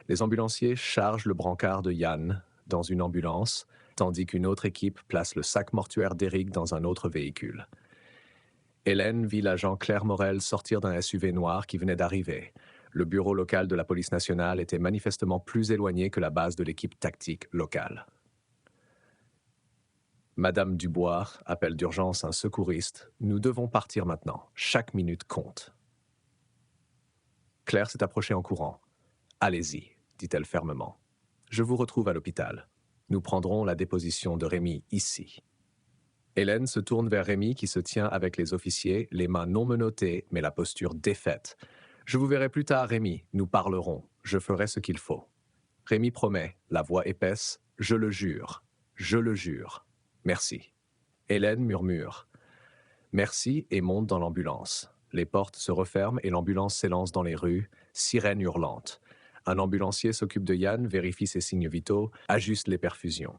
Les ambulanciers chargent le brancard de Yann dans une ambulance, tandis qu'une autre équipe place le sac mortuaire d'Éric dans un autre véhicule. Hélène vit l'agent Claire Morel sortir d'un SUV noir qui venait d'arriver. Le bureau local de la police nationale était manifestement plus éloigné que la base de l'équipe tactique locale. Madame Dubois appelle d'urgence un secouriste. Nous devons partir maintenant. Chaque minute compte. Claire s'est approchée en courant. « Allez-y », dit-elle fermement. « Je vous retrouve à l'hôpital. Nous prendrons la déposition de Rémi ici. » Hélène se tourne vers Rémi qui se tient avec les officiers, les mains non menottées, mais la posture défaite. « Je vous verrai plus tard, Rémi. Nous parlerons. Je ferai ce qu'il faut. » Rémi promet, la voix épaisse. « Je le jure. Je le jure. Merci. » Hélène murmure. « Merci » et monte dans l'ambulance. Les portes se referment et l'ambulance s'élance dans les rues, sirène hurlante. Un ambulancier s'occupe de Yann, vérifie ses signes vitaux, ajuste les perfusions.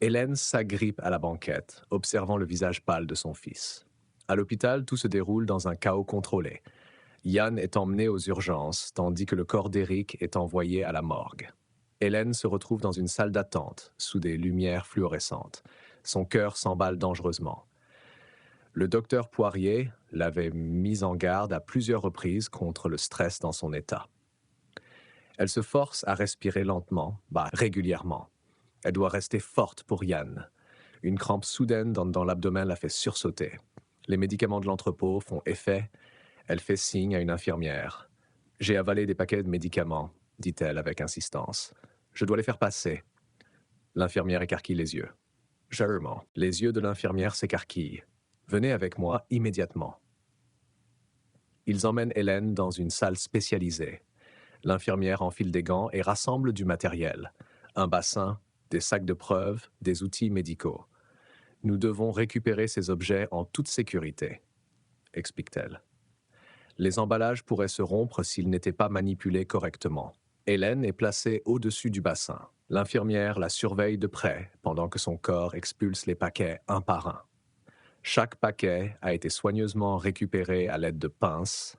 Hélène s'agrippe à la banquette, observant le visage pâle de son fils. À l'hôpital, tout se déroule dans un chaos contrôlé. Yann est emmené aux urgences, tandis que le corps d'Éric est envoyé à la morgue. Hélène se retrouve dans une salle d'attente, sous des lumières fluorescentes. Son cœur s'emballe dangereusement. Le docteur Poirier l'avait mise en garde à plusieurs reprises contre le stress dans son état. Elle se force à respirer lentement, régulièrement. Elle doit rester forte pour Yann. Une crampe soudaine dans l'abdomen la fait sursauter. Les médicaments de l'entrepôt font effet. Elle fait signe à une infirmière. « J'ai avalé des paquets de médicaments », dit-elle avec insistance. « Je dois les faire passer. » L'infirmière écarquille les yeux. Jarrement, les yeux de l'infirmière s'écarquillent. « Venez avec moi immédiatement. » Ils emmènent Hélène dans une salle spécialisée. L'infirmière enfile des gants et rassemble du matériel. Un bassin, des sacs de preuves, des outils médicaux. « Nous devons récupérer ces objets en toute sécurité », explique-t-elle. Les emballages pourraient se rompre s'ils n'étaient pas manipulés correctement. Hélène est placée au-dessus du bassin. L'infirmière la surveille de près pendant que son corps expulse les paquets un par un. Chaque paquet a été soigneusement récupéré à l'aide de pinces,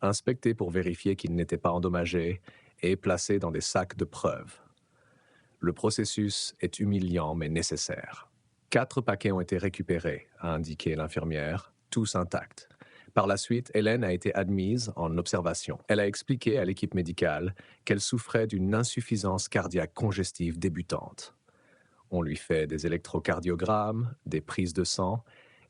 inspecté pour vérifier qu'il n'était pas endommagé et placé dans des sacs de preuves. Le processus est humiliant mais nécessaire. 4 paquets ont été récupérés, a indiqué l'infirmière, tous intacts. Par la suite, Hélène a été admise en observation. Elle a expliqué à l'équipe médicale qu'elle souffrait d'une insuffisance cardiaque congestive débutante. On lui fait des électrocardiogrammes, des prises de sang,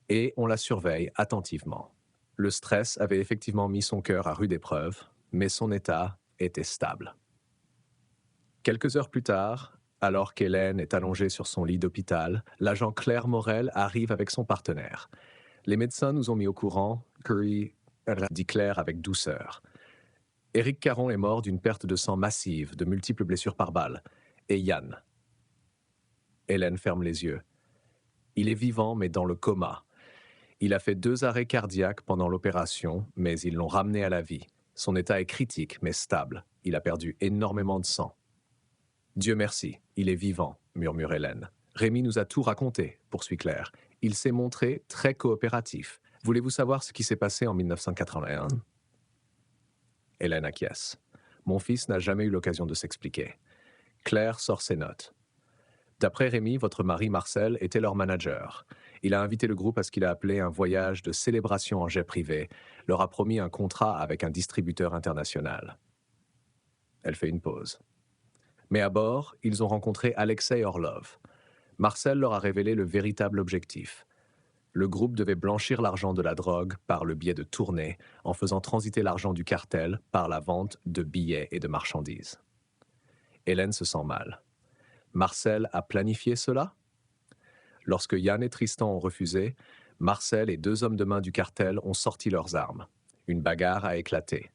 et on la surveille attentivement. Le stress avait effectivement mis son cœur à rude épreuve, mais son état était stable. Quelques heures plus tard, Alors qu'Hélène est allongée sur son lit d'hôpital, l'agent Claire Morel arrive avec son partenaire. Les médecins nous ont mis au courant, Curry dit Claire avec douceur. Éric Caron est mort d'une perte de sang massive, de multiples blessures par balle. Et Yann. Hélène ferme les yeux. Il est vivant, mais dans le coma. Il a fait 2 arrêts cardiaques pendant l'opération, mais ils l'ont ramené à la vie. Son état est critique, mais stable. Il a perdu énormément de sang. Dieu merci, il est vivant, murmure Hélène. Rémi nous a tout raconté, poursuit Claire. Il s'est montré très coopératif. Voulez-vous savoir ce qui s'est passé en 1981 ? Hélène acquiesce. Mon fils n'a jamais eu l'occasion de s'expliquer. Claire sort ses notes. D'après Rémi, votre mari Marcel était leur manager. Il a invité le groupe à ce qu'il a appelé un voyage de célébration en jet privé, leur a promis un contrat avec un distributeur international. Elle fait une pause. Mais à bord, ils ont rencontré Alexei Orlov. Marcel leur a révélé le véritable objectif. Le groupe devait blanchir l'argent de la drogue par le biais de tournées, en faisant transiter l'argent du cartel par la vente de billets et de marchandises. Hélène se sent mal. Marcel a planifié cela ? Lorsque Yann et Tristan ont refusé, Marcel et 2 hommes de main du cartel ont sorti leurs armes. Une bagarre a éclaté.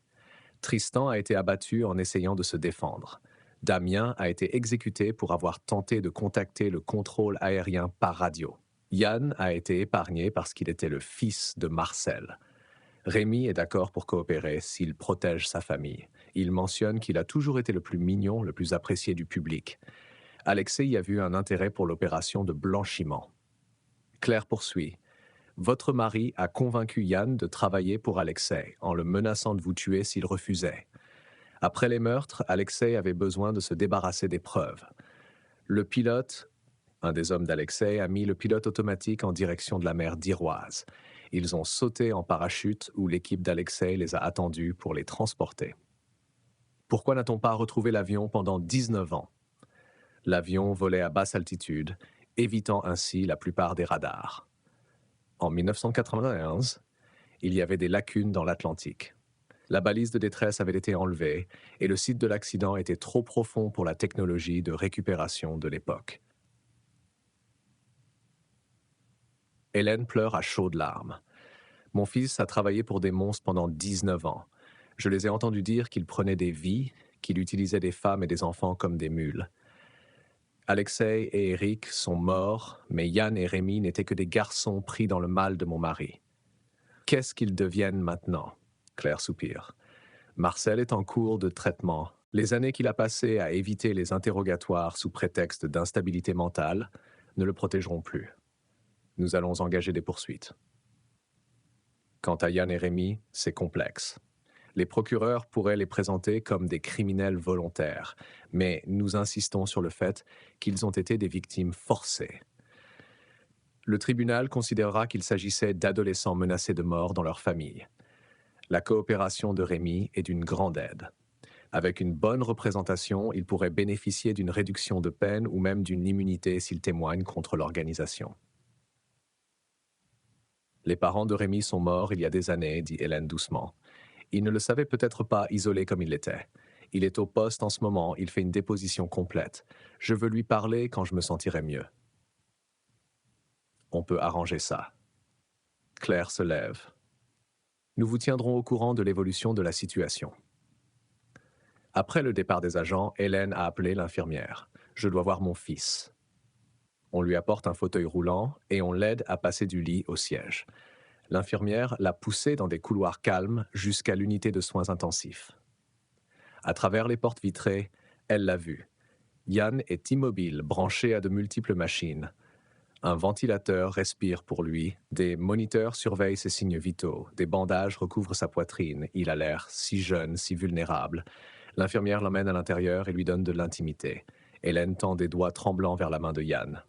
Tristan a été abattu en essayant de se défendre. Damien a été exécuté pour avoir tenté de contacter le contrôle aérien par radio. Yann a été épargné parce qu'il était le fils de Marcel. Rémi est d'accord pour coopérer s'il protège sa famille. Il mentionne qu'il a toujours été le plus mignon, le plus apprécié du public. Alexei y a vu un intérêt pour l'opération de blanchiment. Claire poursuit. Votre mari a convaincu Yann de travailler pour Alexei, en le menaçant de vous tuer s'il refusait. Après les meurtres, Alexei avait besoin de se débarrasser des preuves. Le pilote, un des hommes d'Alexei, a mis le pilote automatique en direction de la mer d'Iroise. Ils ont sauté en parachute où l'équipe d'Alexei les a attendus pour les transporter. Pourquoi n'a-t-on pas retrouvé l'avion pendant 19 ans ? L'avion volait à basse altitude, évitant ainsi la plupart des radars. En 1991, il y avait des lacunes dans l'Atlantique. La balise de détresse avait été enlevée et le site de l'accident était trop profond pour la technologie de récupération de l'époque. Hélène pleure à chaudes larmes. Mon fils a travaillé pour des monstres pendant 19 ans. Je les ai entendus dire qu'il prenait des vies, qu'il utilisait des femmes et des enfants comme des mules. Alexei et Éric sont morts, mais Yann et Rémi n'étaient que des garçons pris dans le mal de mon mari. Qu'est-ce qu'ils deviennent maintenant ? Claire soupire. Marcel est en cours de traitement. Les années qu'il a passées à éviter les interrogatoires sous prétexte d'instabilité mentale ne le protégeront plus. Nous allons engager des poursuites. Quant à Yann et Rémi, c'est complexe. Les procureurs pourraient les présenter comme des criminels volontaires, mais nous insistons sur le fait qu'ils ont été des victimes forcées. Le tribunal considérera qu'il s'agissait d'adolescents menacés de mort dans leur famille. La coopération de Rémi est d'une grande aide. Avec une bonne représentation, il pourrait bénéficier d'une réduction de peine ou même d'une immunité s'il témoigne contre l'organisation. Les parents de Rémi sont morts il y a des années, dit Hélène doucement. Il ne le savait peut-être pas isolé comme il l'était. Il est au poste en ce moment, il fait une déposition complète. Je veux lui parler quand je me sentirai mieux. On peut arranger ça. Claire se lève. Nous vous tiendrons au courant de l'évolution de la situation. Après le départ des agents, Hélène a appelé l'infirmière. Je dois voir mon fils. On lui apporte un fauteuil roulant et on l'aide à passer du lit au siège. L'infirmière l'a poussé dans des couloirs calmes jusqu'à l'unité de soins intensifs. À travers les portes vitrées, elle l'a vu. Yann est immobile, branché à de multiples machines. Un ventilateur respire pour lui, des moniteurs surveillent ses signes vitaux, des bandages recouvrent sa poitrine. Il a l'air si jeune, si vulnérable. L'infirmière l'emmène à l'intérieur et lui donne de l'intimité. Hélène tend des doigts tremblants vers la main de Yann.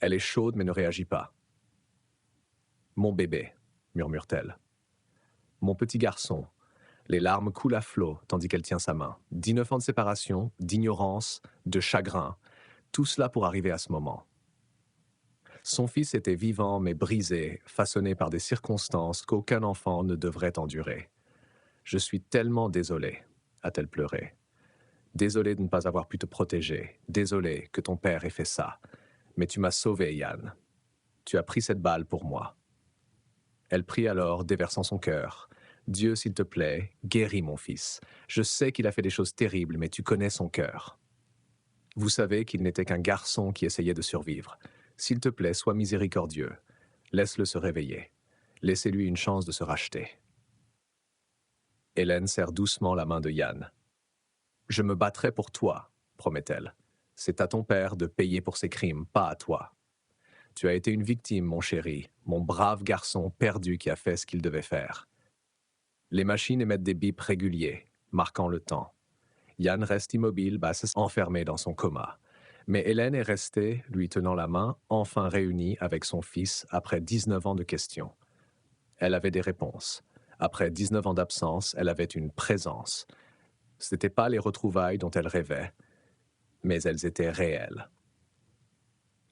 Elle est chaude mais ne réagit pas. « Mon bébé », murmure-t-elle. « Mon petit garçon ». Les larmes coulent à flot tandis qu'elle tient sa main. 19 ans de séparation, d'ignorance, de chagrin. Tout cela pour arriver à ce moment. Son fils était vivant mais brisé, façonné par des circonstances qu'aucun enfant ne devrait endurer. « Je suis tellement désolée », a-t-elle pleuré. Désolé de ne pas avoir pu te protéger. Désolé que ton père ait fait ça. Mais tu m'as sauvé, Yann. Tu as pris cette balle pour moi. Elle prie alors, déversant son cœur. Dieu, s'il te plaît, guéris mon fils. Je sais qu'il a fait des choses terribles, mais tu connais son cœur. Vous savez qu'il n'était qu'un garçon qui essayait de survivre. S'il te plaît, sois miséricordieux. Laisse-le se réveiller. Laissez-lui une chance de se racheter. Hélène serre doucement la main de Yann. Je me battrai pour toi, promet-elle. C'est à ton père de payer pour ses crimes, pas à toi. Tu as été une victime, mon chéri, mon brave garçon perdu qui a fait ce qu'il devait faire. Les machines émettent des bips réguliers, marquant le temps. Yann reste immobile, enfermé dans son coma. Mais Hélène est restée, lui tenant la main, enfin réunie avec son fils après 19 ans de questions. Elle avait des réponses. Après 19 ans d'absence, elle avait une présence. Ce n'étaient pas les retrouvailles dont elle rêvait, mais elles étaient réelles.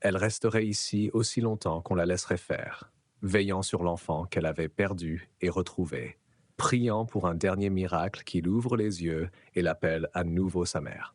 Elle resterait ici aussi longtemps qu'on la laisserait faire, veillant sur l'enfant qu'elle avait perdu et retrouvé, priant pour un dernier miracle qu'il ouvre les yeux et l'appelle à nouveau sa mère.